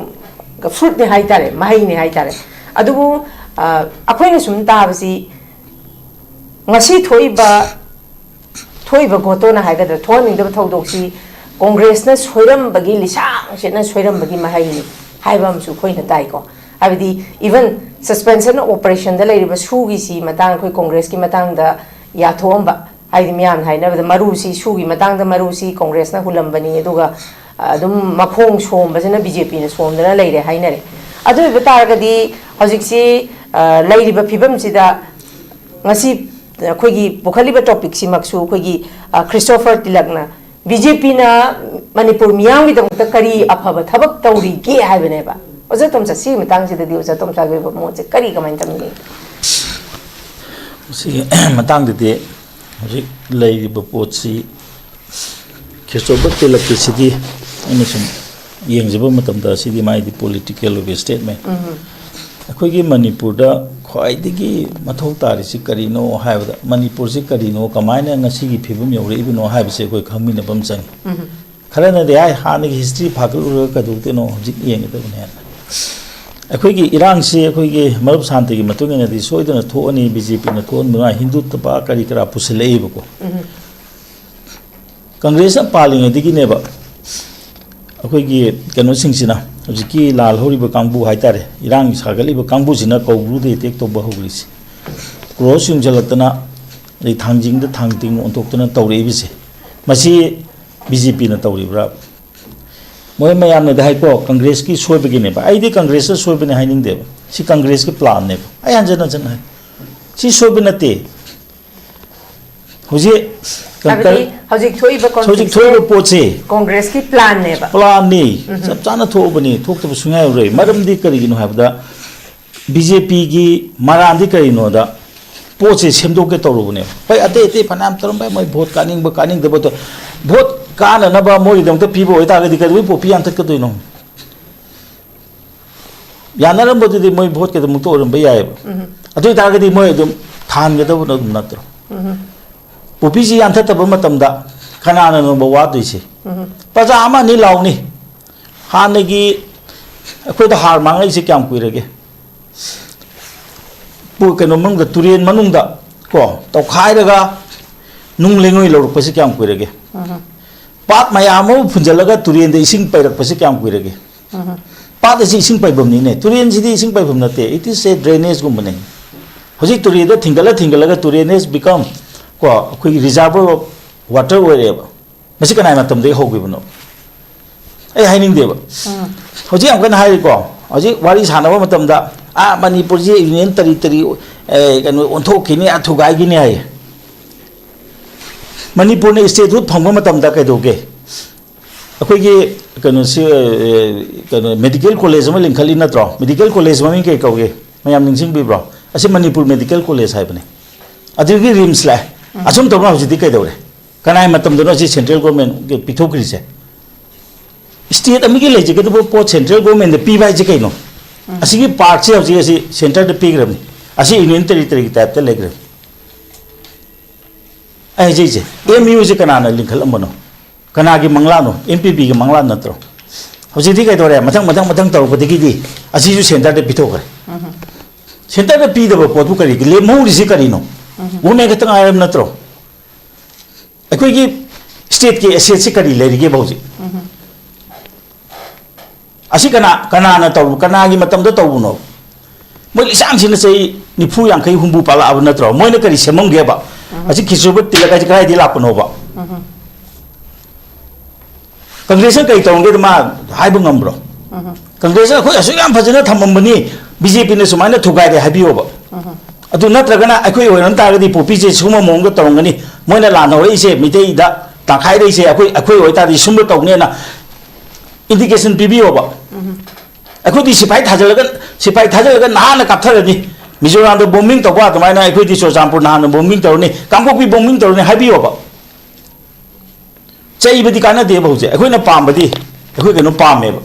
ga fruit ne hai tare mai ne hai tare adubu akoina sum ta ba si ngasi thoi ba goto na hai gadra thoni da thodok si congress na soiram bagi lisang se na soiram bagi mahai ni hai bam su khoina tai ko abidi even suspension operation da lairiba sugi si matang khoi congress ki matang da ya thomba haidi miyan haina da maru si sugi matang da maru si congress na hulambani aduga adum makhong somba jena BJP na somdana laire hainare adu betaraga di hojik si lairiba phibam sida ngasi khoi gi bukhaliba topic si maksu khoi gi Christopher Tilakna BJP na Manipur miyam gi damta kari aphaba thabak tawri ge haibane ba oza tomcha si matang si dadi oza tomcha ge mo che kari kamain tamni si matang de hojik lei ba pot si Christopher Tilak ki sidi ani sum yengjiba matam da sidi mai di political statement akhoi gi Manipur da khoi digi mathau tari si karino haibda Manipur si karino kamaina ngasi gi phibum yore ibno haibse khoi khangmina bam chang kharana de ai hani gi history phakul ka du te no hojik yeng da ne अखोगी इरांग से अखोगी मरुप शांति की मतुंग ने दी सोइदन थोनी BJP ने थोन बना हिंदू तपा करी करा पुसले बको कांग्रेस पालिंग दिगी ने बा अखोगी कनो सिंगसिना हजिकी लाल होरी ब कांगबु हाइतारे इरांग सागली ब कांगबु सिना कौबु दे टेक तो बहुग्रिस क्रॉस युंग जलतना रे थांजिंग द थांगतिंग ओंतोक्तना तौरे बिसे मसी बीजेपी ने तौरिब्रा मोय मयाम ने दहाई को कांग्रेस की सोयबगी ने बा आइदि कांग्रेस सोयबने हाइनिंग दे सी कांग्रेस के प्लान ने आय अंजना जन है सी सोयबनते हुजे हजिक थोइबा पोचे कांग्रेस की प्लान ने बा प्लान ने सब चाना थोबनी थोकतब सुंगाय रे मरमदि करिगिनो हाबदा बीजेपी की मरांदि करिनो दा पोचे सेमदोके तौरुबने भाई अते अते फनाम तरम भाई मोय वोट कानिंग दबो तो वोट काना नबा मोई दंत पीबो होइतागदि कदि पोपी आंतक कदोइनो यानरम बदि मोई वोट के दम तो रम बयाय अदु तागदि मोई दम थान गदब न नत्र पोपी जी आंत तब मतमदा खनाना न बवा दुइसे पजा आमा नि लाउनी हानगी अखोय द हार मांगै से क्याम कुइरगे पु कनो मंग तुरेन मनुंगदा को तो खाइरगा नुंग लेंगोय लौरपसे क्याम कुइरगे पात मयाम फुंजलगा तुरेन दे इसिंग पैरकपसे क्याम कुइरगे पात से इसिंग पैबमनी ने तुरेन सिदी इसिंग पैबम नते इट इज ए ड्रेनेज गुमने होजि तुरेन द थिंगलगा तुरेनेज बिकम को अखोय रिजर्वर ऑफ वाटर ओरेबा मसी कनाय मतम दे होगिबनो ए हाइनिंग देबा होजि हम कन हाइ को होजि वारी सानबा मतम दा आ मणिपुर जी यूनियन तरी कनो ओंथोखिनी अथुगाइगिनी हाय मणिपुर ने स्टेट रूट फंगबा मतम दा कैदोगे अखोगी कनो से कनो मेडिकल कॉलेज में लिंखली नत्रो मेडिकल कॉलेज में के कौगे मयाम निंसिंग बिब्रो असे मणिपुर मेडिकल कॉलेज हाइबने अदुगी रिम्स ला असुम तबा हुजिदि कैदोरे कनाय मतम दनो से सेंट्रल गवर्नमेंट के पिथोक्रिसे स्टेट अमिगे लेजिगदबो पोस्ट सेंट्रल गवर्नमेंट दे पीबाय जे कैनो असिगी पार्ट से हजी असी सेंटर दे पीग्रमनी असी यूनियन टेरिटरी की टाइप ते लेग्रम ए जे एमयू जे कनाना लिंखलमनो कनागी मंगलानो एमपीबी के मंगला नत्रो हजी कै तोरे मथंग तौरपदगी असी सेंटर दे पिथोक्रे सेंटर दे पीदब पोतु करी ले मौरिसी करिनो उमे खतंग आयम नत्रो अखोगी स्टेट के एसेट से करी लेरिगे बौजी असी कना तौ कनागी मतम द तौनो मोय लिसांग सिन से निफु यांखै हुंबु पाला अब नत्रो मोयने करी सेमंगेबा असी खिसुब तिलका जी काय दि लापनोबा कांग्रेस कई तौंगे मा हाइब ngambro कांग्रेस अखोय असु याम फजना थममबनी BJP ne sumaina thugai de habiyo ba adu natragana akhoi oiram taradi popi je suma mong ga tawngani moina la no ise mitei da ta khai de ise akhoi oi ta di sum tawne na indication pibiyo ba akhoi di sipai thajalaga na na kaptharani Mizoram the bombing to what my equity so example na bombing to ni Kampopi bombing to ni habiyo ba chai bidi kana de ba je akhoi na pam badi akhoi ke no pam me ba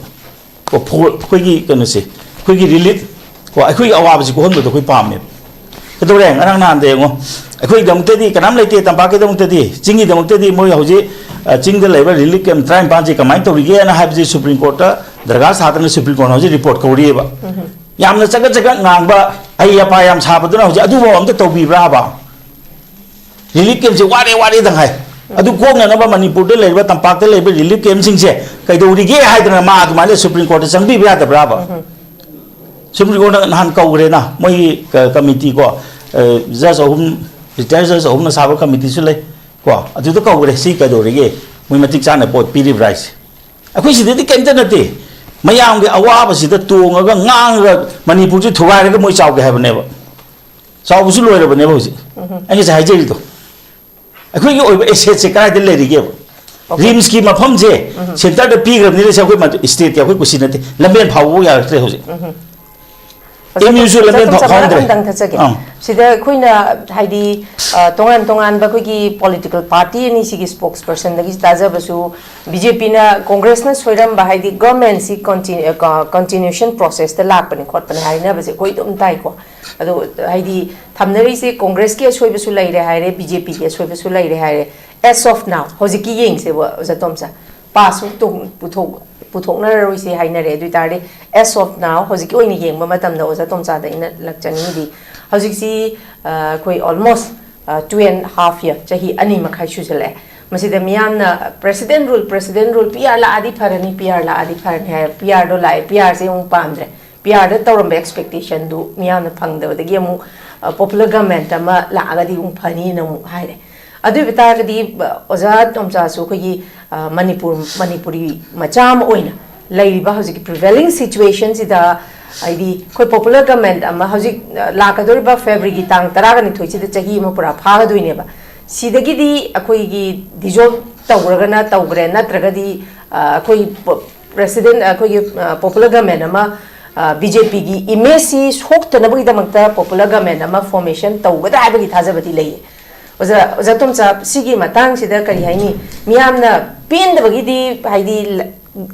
ko khoi gi kana se khoi gi relief ko akhoi awa ba ji ko hon do khoi pam me ke do reng arang nan de ngo akhoi dam te di kanam leite tam pa ke dam te di jingi dam te di moi hoji jing de level relief kem try pa ji kamai to ri na have ji supreme court darga satana supreme court hoji report ko ri ba yamna chaga ngang ba ai apa yam sabaduna hoji adu bo amta tobi bra ba relief kem je ware dang hai adu ko na ba manipur de leba tampak de leba relief kem sing je kai do ri ge hai dana ma adu ma le supreme court sang bi bra da bra ba supreme court han kau re na moi committee ko just hum retired just hum na sab committee su le ko adu to kau re si kai do ri ge moi matik cha na pot pi ri rice akhoi si de kem ta na te mayam ge awa si da tong ga ngang ga manipur ju thuwai ga moi chaw ge ha bane ba chaw bu su loi ra bane ba hoji ai sa hai je ri to akhoi ge oi ba asset se kai de le ri ge rims ki mafam je center da pi gram ni le sa khoi ma state ya khoi ku sin te lamben phau ya tre hoji usual sida khoina haidi tongan ba khoi political party ni sigi spokesperson lagi taja basu BJP na congress na soiram ba haidi government si continuation process ta lak pani khot pani haina ba se khoi dum tai ko ado haidi thamnari se congress ke soi basu lai re haire BJP ke soi basu lai re haire as of now hojiki yeng se ba zatomsa pass tung puthok na roi se haina re dui tare as of now hojiki oini yeng ma matam da oza tomcha da ina lakchani di hojik si koi almost 2.5 year chahi ani makhai shu chale masida miyam na president rule PR la adi pharani PR do lai PR se ung pamdre PR da tawram expectation du miyam na phang da gi amu popular government ma la aga di ung phani na mu haire adu bita ga di oza tomcha su khoi Manipuri macham oina laiba hojik prevailing situation sida aidi koi popular government ama hojik lakadori ba February gi tang taraga ni thoichi de chahi ma pura phaga doine ba sidagi di akoi gi dissolve tawraga na tawgre na traga di akoi president akoi popular government ama BJP gi image si sok tana bagi damakta popular government ama formation tawga da ba gi thajabati lei oza tomcha sigi matang sida kari haini miyamna pin da bagi di haidi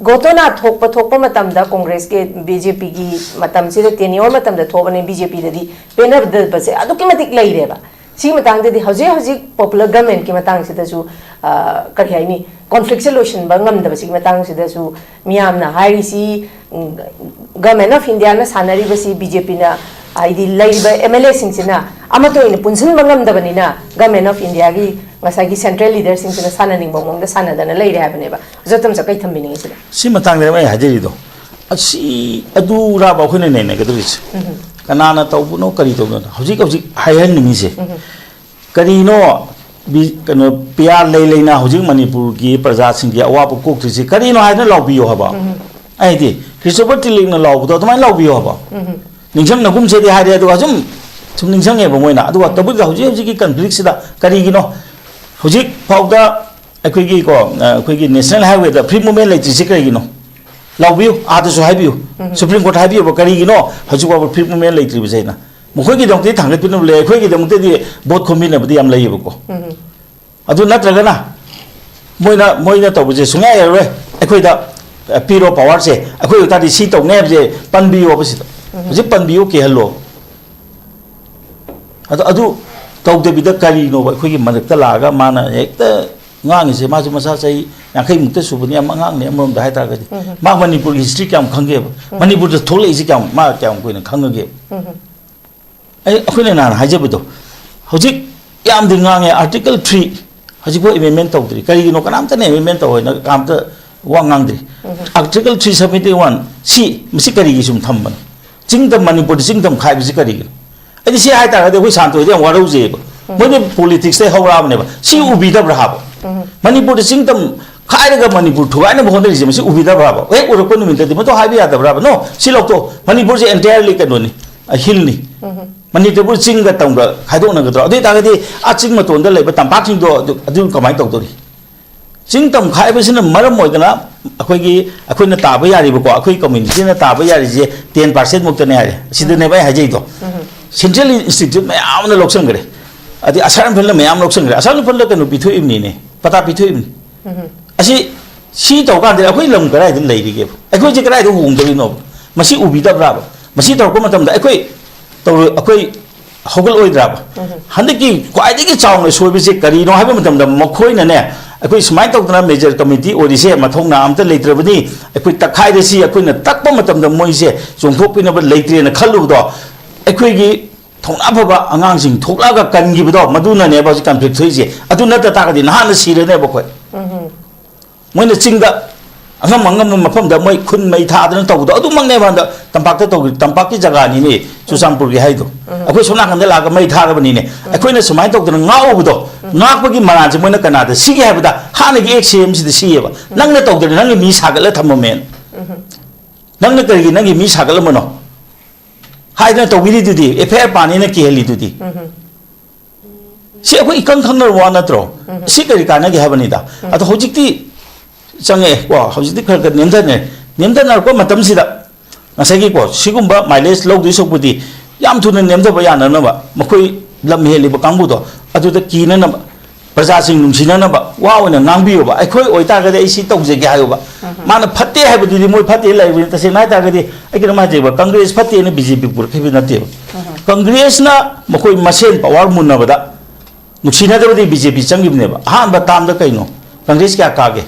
gotona thokpa matam da congress ke BJP gi matam sida tenure matam da thobane BJP da di penar da base adu kimatik lai re ba si matang da di hoji popular government ki matang sida su kari haini conflict solution ba ngam da basi matang sida su miyamna hairi si government of India na sanari basi BJP na aidi laiba MLA singsina amato ina punsun bangam da banina government of India gi ngasagi central leaders singsina sananing bangong da sanadana laire habane ba zatam sa kai thambini ngi si matang de mai hajeri do asi adu ra ba khone ne gadris kanana tawbuno kari to no hojik hayan ni se kari no bi kano pia leina hojik manipur gi praja sing gi awa bu kok tri kari no haina lawbiyo haba ai di christopher tiling na law do tamai lawbiyo haba ningsam na gum se di haide do ajum sum ningsang e bomoina adu wa tabu hojik ki conflict sida kari gi no hojik phauda akoi gi ko akoi gi national highway da free movement lai chi kari gi no lawbiyo adu so haibiyo supreme court haibiyo ba kari gi no hojik wa free movement lai tri bi na mukhoy gi dong te thang pinu le khoi gi dong te di bot khomi na budi am lai ba ko adu natraga na moina to buje sunga ya re akoi da piro power se akoi ta di si to ne je panbiyo ba si je panbiyo ke hello adu to de bi da kari no ba khoi gi manak ta la ga mana ekta ngang se ma ju masa sai yang khai mukta subuni am ngang ne amom da hai ta ga di ma manipur history kyam khangge manipur da thole isi kyam ma kyam koi na khangge ai akhoi na haje bu hojik yam ding ngang article 3 hojik bo amendment to dri kari no kanam ta ne amendment to na kam ta wa ngang dri article 371 si misi kari gi sum tham ban jingdam manipur jingdam khai bi kari gi ai si hai ta ga de hoi san to de wa ro je ba mo ne politics te hawra ba ne ba si ubi da bra ba manipur jingdam खायरगा Manipur थुगाइना बहोंदरी जे मसी उबिदब्राबा हे उरको निमित्तदि मतो हाबि यादब्राबा no सिलोक्तो Manipur से entirely कनोनी हिलनी Manipur चिंग तंग खाइदोनगदो अदि तागदि आ चिंग मतोंदा लेबा तंपाकिंग दो अदु कमाय तौदोरी चिंग तम खाइबसिना मरम मोइदना अखोइना ताबा यारिबको अखोइ कम्युनिटीना ताबा यारि जे 10% मुक्तने हारे सिदने बाय हाजैदो सेंट्रल इंस्टीट्यूट मयामना लोक्संगरे अदि असारम फल मयाम लोक्संगरे असारम फल कनु पिथोइमनी पता पिथोइमनी असी सी तौकान अखोइ लम कराइ दिन लैरिगे अखोइ जे कराइ दो होंदरिनो मसी उबिदब्राबा मसी तौको मतमदा अखोइ तौर अखोइ हौगल ओइद्राबा हंदकी क्वाइदगी चाउन सोइबसे करिनो हाबे मतमदा मखोइनने अखोइ सुमाइ तौदना मेजर कमिटी ओरिसे मथौना अमता लेत्रबनी अखोइ तखाइदसी अखोइना तक्पा मतमदा मोइसे जोंथोपिनबा लेत्रेना खल्लुबदो अखोइगी थौना फबा आंगांसिंग थोक्लागा कनगिबदो मदुनाने बाजि कन्फ्लिक्ट थोइसे अदु नता तागदि नहान सिरने बखोइ Moina चिंगदा angam angam mafam da moi khun mai tha da tawdo adu mang ne ban da tampak ta tawgi tampak ki jaga ni ne Chusampur gi haido akoi sona kan da la ga mai tha ga ni ne akoi na sumai tok da ngau do ngak ba gi maran je moina kana da si gi ha da ha ne gi exam si da si ba nang na tok da nang mi sa ga la tham men nang na kar gi nang gi mi sa ga la mono hai da to wi di affair pa ni na ki heli di si akoi ikang khang na wa na tro si kari kana gi ha ba ni da ado hojik ti change ko hojik khar ka nemda ko matam sida ngasagi ko sigumba mileage log du sokpudi yam thuna nemda ba yana na ba makoi lam heli ba kangbu do adu da kina na praja sing nungsina na ba wa ona ngangbi ba ai khoi oita ga dei si tokje ga hayo ba mana phatte ha bu di moi phatte lai bi ta se na ta ga di ai kira ma je ba congress phatte ne bjp pur khe bi na te congress na makoi masen power mun na ba da nuksina da di bjp changi ne ba han ba tam da kaino congress kya ka ge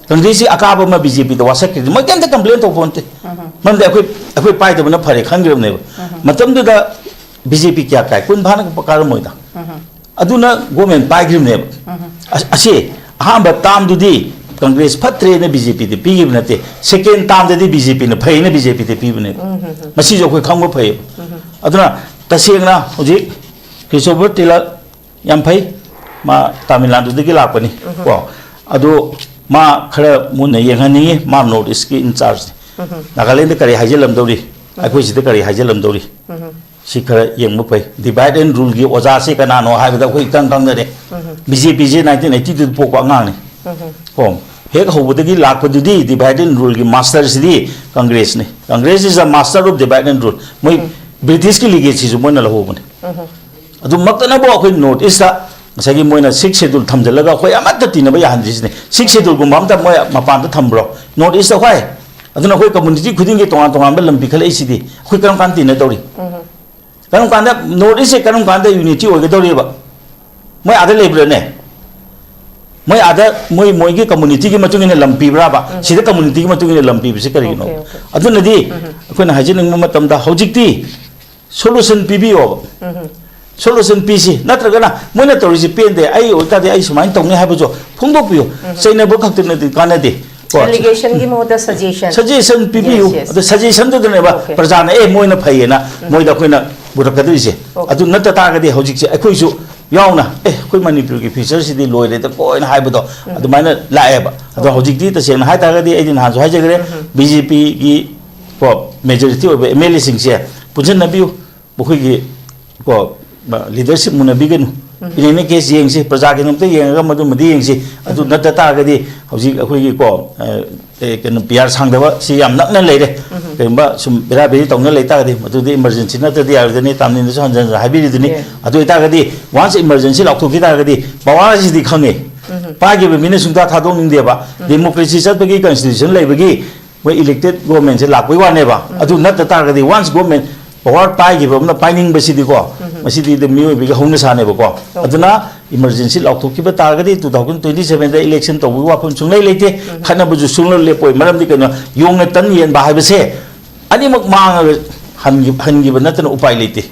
congress akaba ma bjp da wasak mo ken da complain to ponte man da akoi pai da na phare khangre ne matam da bjp kya kai kun bhana ko pakar moi da aduna government pai grim ne ase ha ba tam du di congress phatre ne bjp de pi gim na te second tam da di bjp ne phai ne bjp de pi ne masi jo khoi khang phai aduna taseng na hoji Christopher Tila yam phai ma Tamil Nadu de gi lakpani ko adu ma khara mun ye ngani ma notice ki in charge Nagaland de kari hajelam dori akoi sida kari hajelam dori si khara yeng mu pai divide and rule gi oja se kana no ha da khoi kang kang de BJP je 1982 po ko ngang ni kom he ho bu de gi lak du di divide and rule gi master si Congress ni Congress is a master of divide and rule moi British ki legacy ju mon la ho bu adu makna bo khoi notice da sagi moina 6 schedule thamjalaga khoi amatta tinaba ya handris ne 6 schedule gum amta moi mapan da thambro notice da khoi aduna khoi community khuding ge tonga tonga ba lambi khala isi di khoi karam kan tin na dori karam kan da notice karam kan da unity o ge dori ba moi ada lebre ne moi ada moi ge community ge matung ne lampi bra ba sida community ge matung ne lampi bi se kari no aduna di khoi na hajin ngum matam da hojik ti solution pbo solution PC natragana moina torisi pende ai ota de ai sumain tongne ha bujo phongdo piyo seina bo khakte na kana de allegation gi moda suggestion PPU the suggestion to ne ba prajana e moina phai na moida koina burakadri se adu nata ta ga de hojik se akoi su yauna koi manipur gi feature si di loire ta koina ha budo adu maina lae ba adu hojik di ta se na ha ta ga di ai din ha jo ha jagre BJP gi ko majority of MLA sing se pujan na biu bukhui gi ko leadership muna bigenu inene case yeng si praja ke namte yeng ga madu madi yeng si adu nata ta ga di hauji akhoi gi ko ken PR sang da si yam nak na leire kemba sum bera beri tong na leita ga di madu di emergency na ta di ar ni tamni ni san jan ha bi di ni adu ta ga di once emergency lak thu ki ta ga di bawa si di khange pa gi be mine sung ta thadong ning de ba democracy sat ba gi constitution lei ba gi we elected government se lak bai wa ne ba adu nata ta ga di once government power pai gi bom na pining ba si di ko masidi the miu bi ga hongna sa ne ba ko aduna emergency lak thu ki ba ta ga di 2027 da election to wa phun chung lai leite khana bu ju sung le poi maram di kana yong na tan yen ba ha ba se ani mak mang han gi ba na tan upai leite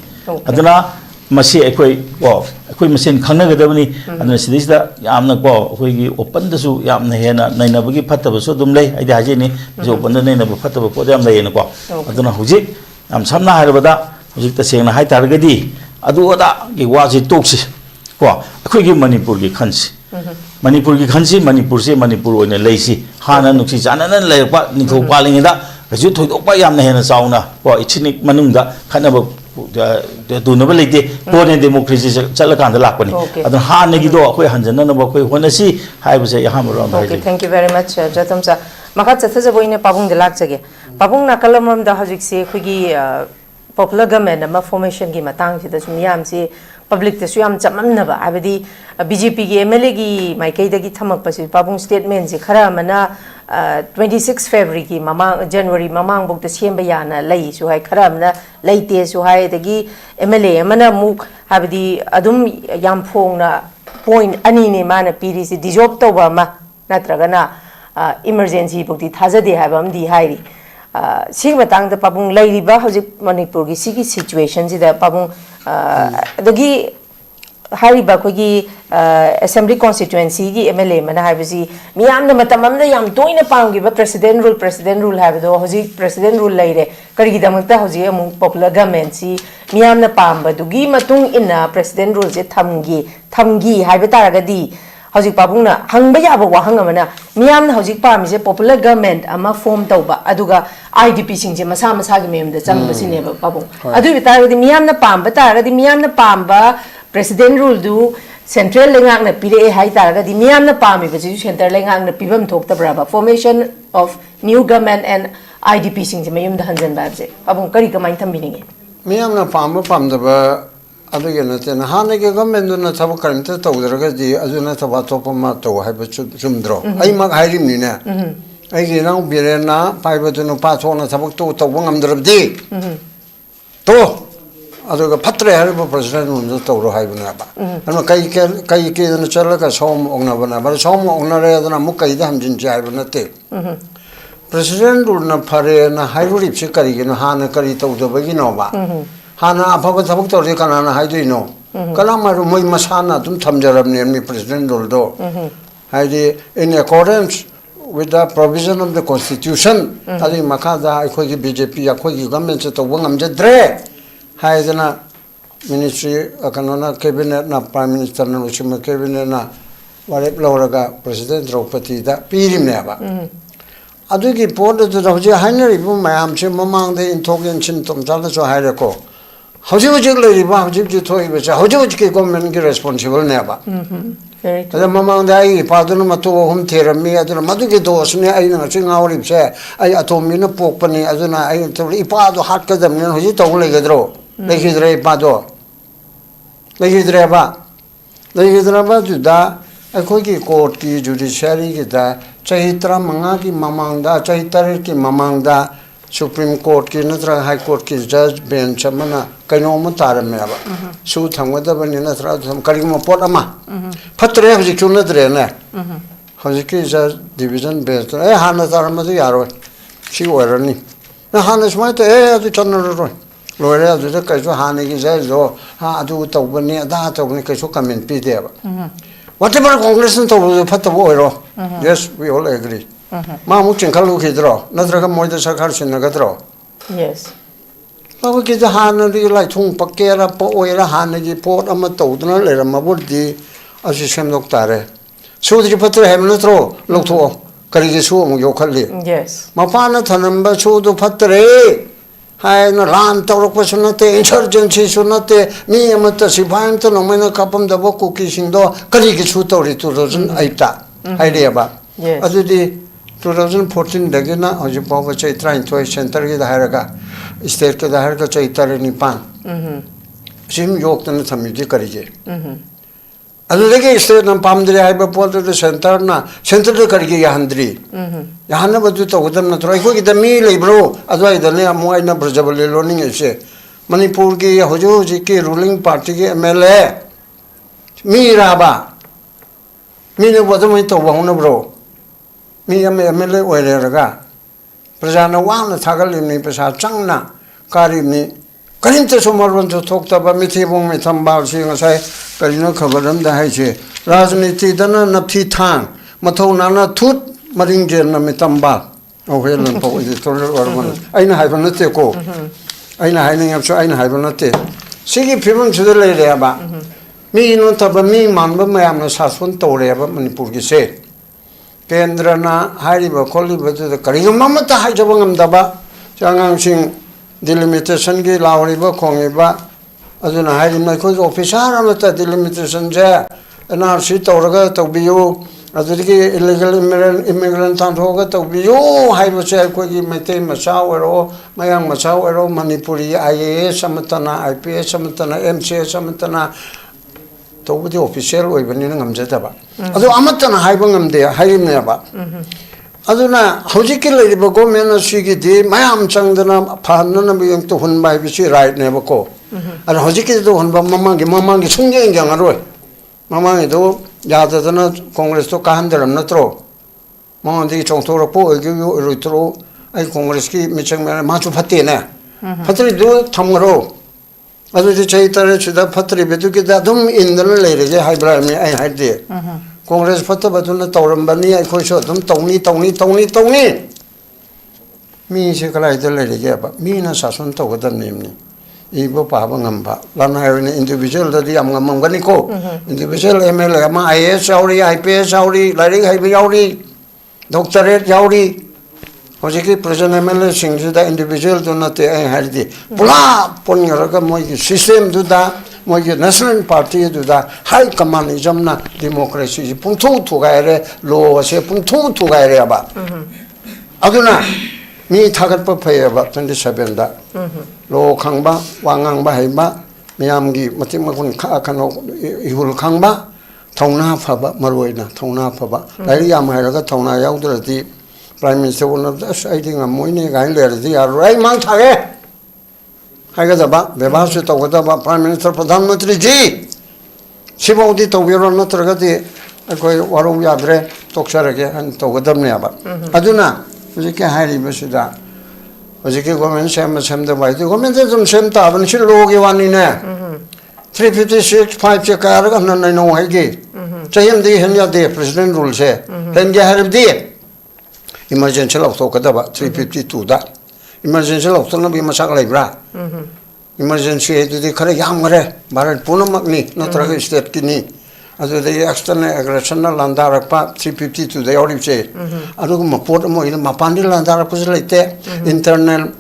aduna masi akoi masen khangna ga da bani aduna sidis da yamna ko akoi gi open da su yamna hena naina ba gi phatta ba so dum lai ai da je ni jo open da naina ba phatta ba ko da yam lai ne ko aduna hujik am samna harabada hujik ta sengna hai targadi adu ada gi waji toksi ko akoi gi manipur gi khansi Manipur ki khansi Manipur se Manipur oina leisi hana nuksi janana lepa nitho palinga kaju thoidokpa yamna hena sauna ko ichinik manungda khanaba dunaba leite pone democracy chala kanda lakpani adon hana gi do akoi hanjana na bakoi honasi haibse yaham ram okay thank you very much jatam sa maka chatha boine pabung de lak jage pabung na kalamam da hajik se khugi popular government ama formation gi matang sida sumyam se public te suyam chamamna ba abadi BJP gi MLA gi maikai da gi thamak pasi pabung statement se khara mana 26 February ki mamang January mamang bok te semba yana lai su hai khara mana laite su hai dagi MLA mana muk abadi adum yam phong na point ani ne mana piri si dissolve to ba ma natraga na emergency bok ti thajade ha bam di hairi ꯁꯤꯒꯤ ꯃꯇꯥꯡꯗ ꯄꯥꯕꯨꯡ ꯂꯩꯔꯤꯕ ꯍꯧꯖꯤꯛ ꯃꯅꯤꯄꯨꯔꯒꯤ ꯁꯤꯒꯤ ꯁꯤꯆꯨꯋꯦꯁꯟꯁꯤꯗ ꯄꯥꯕꯨꯡ ꯑꯗꯒꯤ ꯍꯥꯏꯔꯤꯕ ꯑꯩꯈꯣꯏꯒꯤ ꯑꯦꯁꯦꯝꯕ꯭ꯂꯤ ꯀꯣꯟꯁꯇꯤꯇꯨꯋꯦꯟꯁꯤꯒꯤ MLA ꯑꯃꯅ ꯍꯥꯏꯕꯁꯤ ꯃꯤꯌꯥꯝꯅ ꯃꯇꯝ ꯑꯃꯗ ꯌꯥꯝ ꯇꯣꯏꯅ ꯄꯥꯝꯈꯤꯕ ꯄ꯭ꯔꯦꯁꯤꯗꯦꯟ ꯔꯨꯜ ꯍꯥꯏꯕꯗꯣ ꯍꯧꯖꯤꯛ ꯄ꯭ꯔꯦꯁꯤꯗꯦꯟ ꯔꯨꯜ ꯂꯩꯔꯦ ꯀꯔꯤꯒꯤꯗꯃꯛꯇ ꯍꯧꯖꯤꯛ ꯑꯃꯨꯛ ꯄꯣꯄꯨꯂꯔ ꯒꯚꯔꯟꯃꯦꯟꯠꯁꯤ ꯃꯤꯌꯥꯝꯅ ꯄꯥꯝꯕꯗꯨꯒꯤ ꯃꯇꯨꯡ ꯏꯟꯅ ꯄ꯭ꯔꯦꯁꯤꯗꯦꯟ ꯔꯨꯜꯁꯦ ꯊꯝꯈꯤ ꯍꯥꯏꯕ ꯇꯥꯔꯒꯗꯤ hojik pabungna hangba yaba wahang amana miyamna hojik pamise popular government ama form tauba aduga IDP singje masa masa gi memda changba sineba pabung adu bitaragadi miyamna pamba taragadi miyamna pamba president rule du central lengak na pire hai taragadi miyamna pami baju center lengak na pibam thokta braba formation of new government and IDP singje mayumda hanjan babje pabung kari kamai thambininge miyamna pamba pamdaba ಅದಕ್ಕೆ ನತೇನ ಹಾನೆಗೆ ಗಮೆಂದುನ ತಬ ಕರೆಂತ ತೌದರಗದಿ ಅದನ್ನ ತಬ ತೋಪಮ ತೋ ಹೈಬ ಚುಮ್ದ್ರೋ I ಮಗ ಹೈರಿಮ್ನಿನ ಐಗೆ ನಾವು ಬಿರೆನ ಪಾಯ್ಬದನು ಪಾಥೋನ ತಬಕ್ ತೋ ತವ ngамದ್ರಬದಿ ತೋ ಅದಗ ಫತ್ರೆ ಹರಿಬ president ಉಂದು ತೌರೋ ಹೈಬನಬ ಅನ ಕೈ ಕೇದನ ಚಲಕ ಸೋಮ ಒಗ್ನಬನ ಬರ ಸೋಮ ಒಗ್ನರೆ ಅದನ ಮುಕೈದ ಹಂಜಿನ್ ಜಾಯ್ಬನತೆ president ಉನ್ನ ಫರೆನ ಹೈರುರಿಪ್ಸಿ ಕರಿಗಿನ ಹಾನ curry ತೌದಬಗಿ ನೋಬಾ Hana apa sabuk tadi karena hai tu ino. Kalau maru moi masana tum thamjarab ni mi president roldo. Hai di in accordance with the provision of the constitution. Tadi maka da aku ki BJP aku ki government tu wangam jadre. Hai jana ministry akanona cabinet na prime minister na ushima cabinet na warep lauraga president Draupadi da pirim ne ba. Adu ki port tu rauji hai na ribu mayam se mamang de intogen chin tum jala so hai reko. Hojik leriba hojik jutoi becha hojik ke government ke responsible ne ba ada mamang dai padun matu hum therami aduna madu ke dos ne ai na chinga orip se ai atomi na pok pani aduna ai to ipa do hat ka dam ne hoji to le gedro le gidre ipa do le gidre ba ju da ai khoi ki court ki judiciary ki da chaitra manga ki mamang da chaitra ki mamang da Supreme Court ki natra High Court ki judge bench amana kaino mo taram me aba su thangwada bani natra tham kari mo pot ama phatre hji chuna dre na hji ki judge division bench e hana taram ma yaro si orani na hana smai te e adu channa ro lore adu de kai so hana ki judge do ha adu to bani da to ni kai so comment pi de aba whatever Congress to phatabu ero yes we all agree 마무 찡칼로 기들어 나들어가 모이다 사카르 신나가들어 yes 마고 기자 하는데 라이 통 밖에라 뽀오이라 하는지 포 아마 또드나 레라 마불디 아시 셈독다래 수들이 버터 해면으로 lok토 그리게 수모 욕할리 yes 마파나 타는바 수도 버터래 하이나 란 떠록 버스나테 인서전시 수나테 미야마타 시바임토 노메나 카범다 보고 기싱도 그리게 수도리 투로진 아이다 하이리야바 아주디 2014 dagi na hoji pawa chaitra intoi center ki daharaga state ke daharaga chaitra nipan sim yok tan thamiji karije adu degi state nam pamdri ai ba pol to center na center to karige yahandri yahanna badu to udam na troi ko ki da mi lebro adu ai da ne amoi na brajabal learning ese manipur ki hoji ki ruling party ki MLA mi raba mi ne bodo mai to wang na bro mi MLA oireraga prajana wana thagalimni pesa changna karimni karinta somarwan to thoktaba mithibong me thambal singa sai karino khabaram da hai che rajniti dana napthi thang mathau nana thut maring jer na me tamba o helan po ide toror warman aina haiban nate ko aina hainin apso aina haiban nate sigi phibam chudale re ba mi no taba mi man ba mayam na sasun tore ba manipur gi se kendra na hari ba kholi ba de kari ma ma ta hai jaba ngam da ba changang sing delimitation gi lawri ba khongi ba aduna hari na ko officer am ta delimitation ja NRC tawraga tawbiyo adiki illegal immigrant tan thoga tawbiyo hai ba se ko gi mete masao ero mayang masao ero manipuri IAS samatana IPS samatana MCS samatana tawbudi official oi bani ngamja da ba adu amatana hai ba ngamde hai ne ba aduna hojiki leiba government sigi di mayam changdana phanna bi yang to hun bai bi si right ne ba ko adu hojiki do hun ba mamang gi sungye yang aroi mamang do yadadana congress to kahandaram natro mamang di chongthora po gi rutro ai congress ki michang ma chu phatte ne phatri do thamgaro adu je chaitare chida phatri bedu ki da dum indana leire je haibra mi ai haide congress phatta baduna tawram bani ai khoi so dum tawni mi se kalai de leire je ba mi na sasun to gadam ni ibo pa ba ngam ba lana ne individual da di am ngam gani ko individual ML ma IAS sauri IPS sauri leire hai bi yauri doctorate yauri hojiki president ML sing da individual do na te ai hardi pula ponyara moi system do da moi national party do da high communism na democracy pungthu thu ga re lo se pungthu thu ga re ba aduna mi thagat pa phaya ba 27 da lo khangba wangang ba haiba miyam gi matim makun kha khano ihul khangba thongna phaba maroina thongna phaba lai yam hairaga thongna yaudrati prime minister one of the I think moine gain le ri ya rai mang thage haiga da ba beba su to ga ba prime minister pradhan mantri ji sibodi to biro no traga di koi waru yadre toksara ge an to ga dam ne ba aduna je ke hari ba su da je ke government sem da bai government zum sem ta ban shil lo ge wani ne 356 5 che ka ga na no hai ge chayam di hen ya de president rule se hen ge har di emergency law to kada ba 352 da emergency law to na bi masak lai bra emergency e di khare yam gare bharat punamak ni natra state ki ni adu de external aggression na landar pa 352 de ori che adu ma port mo ina ma pandil landar pa leite internal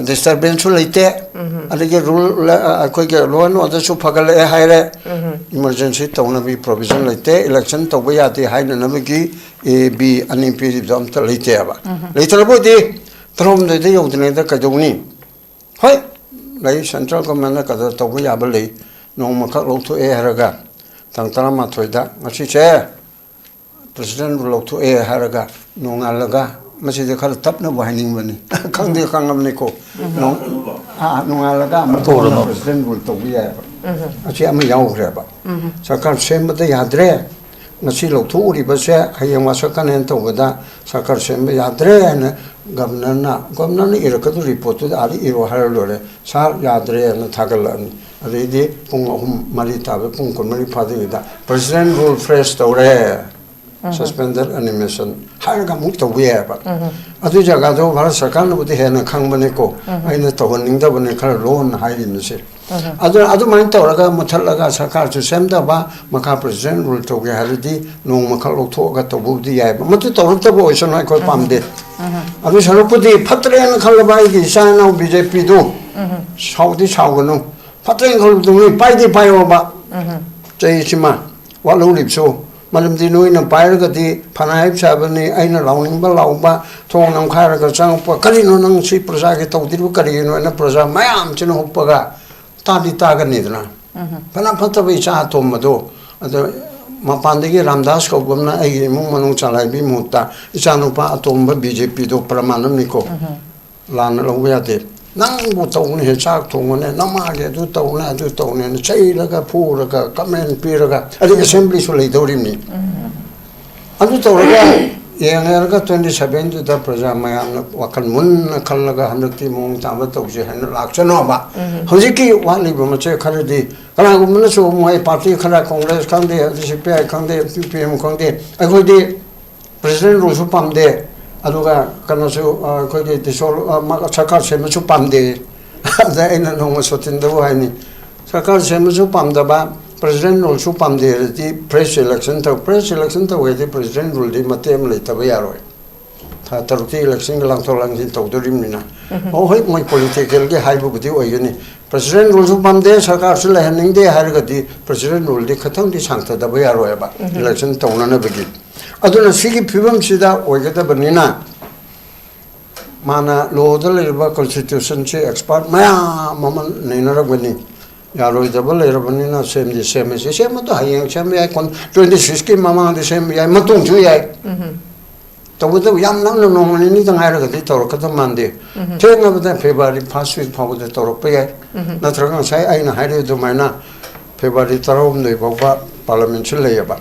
disturbance leite adu ge rule ko ge law no da su phagal e haire emergency to na bi provision leite election to ba ya de haina na gi a b ani peri dam ta leite ba leite bo di trom de yo de da ka joni hoi lai central government ka da to ba ya ba le no ma ka lo to e haraga tang tarama thoida ngasi che president lo to e haraga no ngalaga masi de khal tap na wahning bani khang de khangam ne ko no no ngalaga ma to no president bul to biya achi am yaw re ba sakar sem de yadre ngasi lo to ri ba se hayang wa sakan en to ga sakar sem yadre na governor na ira ka report to ali iro har lo re sar yadre na thagal ani adidi pung mari tabe pung kon mari phadi da president rule fresh to re suspended animation har ga mu to we ba adu jaga do bharat sarkar no de hena khang bane ko aina to ning da bane khar loan hai din se adu man to raga muthal laga sarkar chu sem da ba maka president rule to ge haridi no maka lo tho ga to bu di ya ba mutu to to bo so na ko pam de adu sarupudi phatre na khal ba gi sa na BJP do saudi saugano phatre khal du ni pai di pai ba chei chima wa lo lip so malam di noi na pai ga di phanai cha ba ni aina lawning ba law ba thong nam kha ra ga chang pa kali no nang si praja ke to dir kari no na praja mayam chino hoppa ga ta di ta ga ni dna phana phata bi cha to ma do ado ma pande gi ramdas ko gomna ai mu manung chalai bi mutta ichanu pa atom ba BJP do pramanam ni ko lan lo ya de nang bu to ni he chak to ne nama ge du to ne chei la ga phu la ga comment pi la ga adi assembly so le do rim ni adu to ga ye ngar ga 27 da praja ma am wakal mun khal la ga hanati mong ta ba to je han lak chano ba hoji ki wa li ba ma che khar di kala gu mun so mo ai party khara congress khang de CPI khang de PPM khang de ai ko di president ru su pam de aduga kana su ko ge de sol ma chakar se ma su pam de da ena no mo so tin do hai ni chakar se ma su pam da ba president rule su pam de di press election to we di president rule di matem le ta ya roi tha tar ti election lang to lang din to do rim ni na o hoi moi political ge hai bu di oi ni president rule su pam de sarkar su le haning de har ga di president rule di khathang di sang ta da ba ya roi ba election to na na bagi aduna sigi phibam sida oi ga da bani na mana law da le ba constitution che expert maya maman nei na ra bani यारो जब ले रबनी ना same तो हाइंग same या कौन 26 के मामा दे same या मतों जो या तो वो तो याम नंग नो मनी नहीं तंग आयर गति तो कदम मान दे ठेंग अब तो फेब्रुअरी फर्स्ट वीक फाउ दे तो पे या न थरगा साइ आई ना हाइरे तो मैना फेब्रुअरी तरम ने बाबा पार्लियामेंट से ले याबा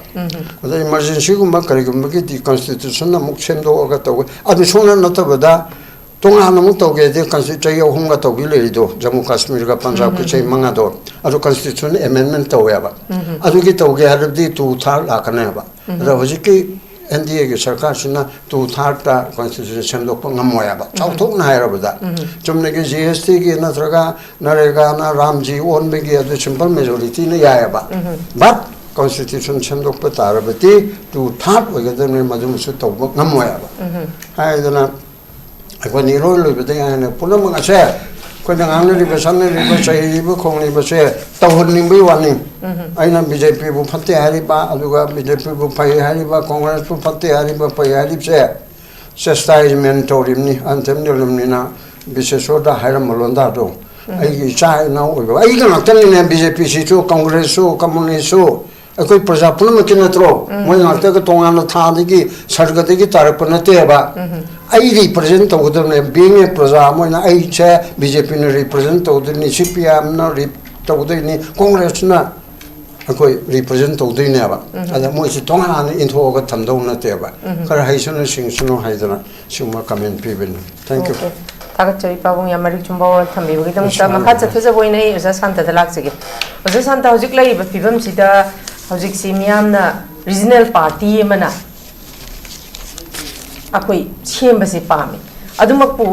तो इमरजेंसी को मक करे को की कॉन्स्टिट्यूशन ना मुख सेम दो अगर तो अब सोना न तो बदा तोंगा नमु तोगे दे कॉन्स्टिट्यूशन होंगा तो भी ले दो जम्मू कश्मीर का पंजाब के छै मंगा दो अदो कॉन्स्टिट्यूशन अमेंडमेंट तो याबा अदो की तोगे हरदी टू थार लाकने बा अदो हजि की एनडीए के सरकार सिना टू थार ता कॉन्स्टिट्यूशन सेमदो पंगमो याबा चाउथोक ना हायरबदा जुमने के जीएसटी के नत्रगा नरेगा ना रामजी ओन में के अदो सिंपल मेजॉरिटी ने याबा बट कॉन्स्टिट्यूशन सेमदो पतारबती टू थार वगदने मजुमसु तो ngamo याबा हायदना अखोई निरो लोबदे याने पुनम असे कोई नगांग रिबे सामने रिबे सही रिबे खोंग रिबे से तौहनिंग बि वानी आइना बीजेपी बु फते हारिबा अदुगा बीजेपी बु फै हारिबा कांग्रेस बु फते हारिबा फै हारिब से सेस्टाइजमेंट तोरिमनी अंतम निलमनिना विशेषोदा हायरम मलोंदा दो आई चाय ना ओइबा आई ग नक्तनी बीजेपी सिचो कांग्रेस सो कम्युनिस्ट सो अखोई प्रजा पुनम के नत्रो मोय नाते के तोंगान थादगी सरगदगी तारप नतेबा आई रिप्रेजेंट तौदने बीइंग ए प्रजा मोयना आई छे बीजेपी ने रिप्रेजेंट तौदनी सीपीएम न रिप तौदनी कांग्रेस न अखोई रिप्रेजेंट तौदनी बा अदा मोय सि तोंगान इनथोग थमदौ नतेबा खर हाइसन सिंगसुनो हाइदना सिमा कमेंट पिबिन थैंक यू थागतचरी पाबुंग यामरि चुम्बा थम्बिबगिदम ता मखा चथजा बोइनै उजा शान्ता द लाक्सगे उजा शान्ता हजिक लैब फिबम सिदा हजिक सि मियामना रीजनल पार्टी मना अखोई सेमबसे पामे अदुमकपु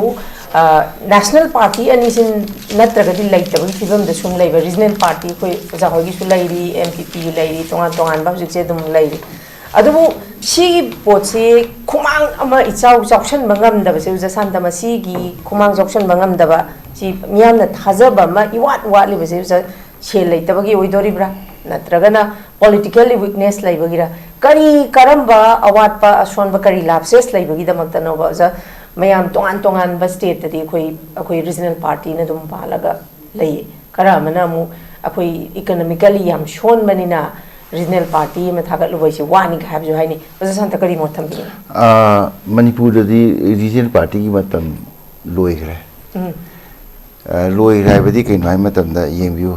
नेशनल पार्टी अनिसिन नत्रगदि लैतबगि फिबम द सुम लैब रीजनल पार्टी कोई ओजा होगी सु लैरि एमपीपी लैरि तोंगान तोंगान बा हजिक से दुम लैरि अदुबु सी पोचे खुमांग अमा इचाउ जॉक्शन बंगमदबसे उजा शान्ता मसीगी खुमांग जॉक्शन बंगमदबा सी मियामना थाजबा मा इवात वालिबसे उजा छे लैतबगि ओइदोरिब्रा नत्रगना पॉलिटिकली वीकनेस लैबगिरा करी करम्बा अवाटपा असोनबा करी लाप्सेस लैबगिदमक्ता नोबा ज मयाम तोंगान तोंगान बा स्टेट तदि अखोई रीजनल पार्टी न दुम पालगा लैये करामना मु अखोई इकोनॉमिकली याम सोनबनिना रीजनल पार्टी में थागत लुबैसे वानी हाब जो हाइनी बजा शान्ता करी मोथम बि मणिपुर दि रीजनल पार्टी की मतम लोइग्रे लोइग्रे बदि कैनो हाइ मतमदा येंबिउ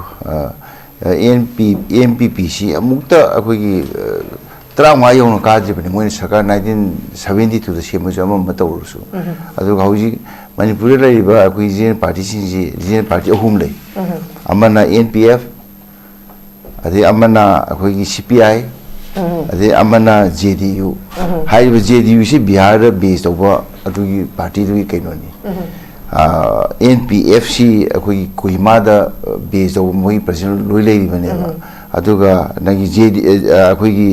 एनपीपीसी अमुक्ता अखोगी तरांगा यौन काजिबनि मोइन सरकार 1972 दा सेमजु अमम तौरुसु अदुगा हौजि मणिपुर लैबा अखोई रीजनल पार्टी सिंजी रीजनल पार्टी अहुम लै अमना एनपीएफ अदे अमना अखोगी सीपीआई अदे अमना जेडीयू हाइबा जेडीयू से बिहार बेस तौबा अदुगी पार्टी दुगी कैनोनी एनपीएफसी अखोई कोहिमादा बेस तौबा मोइ प्रेसिडेंट लोइ लैरिबने अदुगा नगी जेडी अखोगी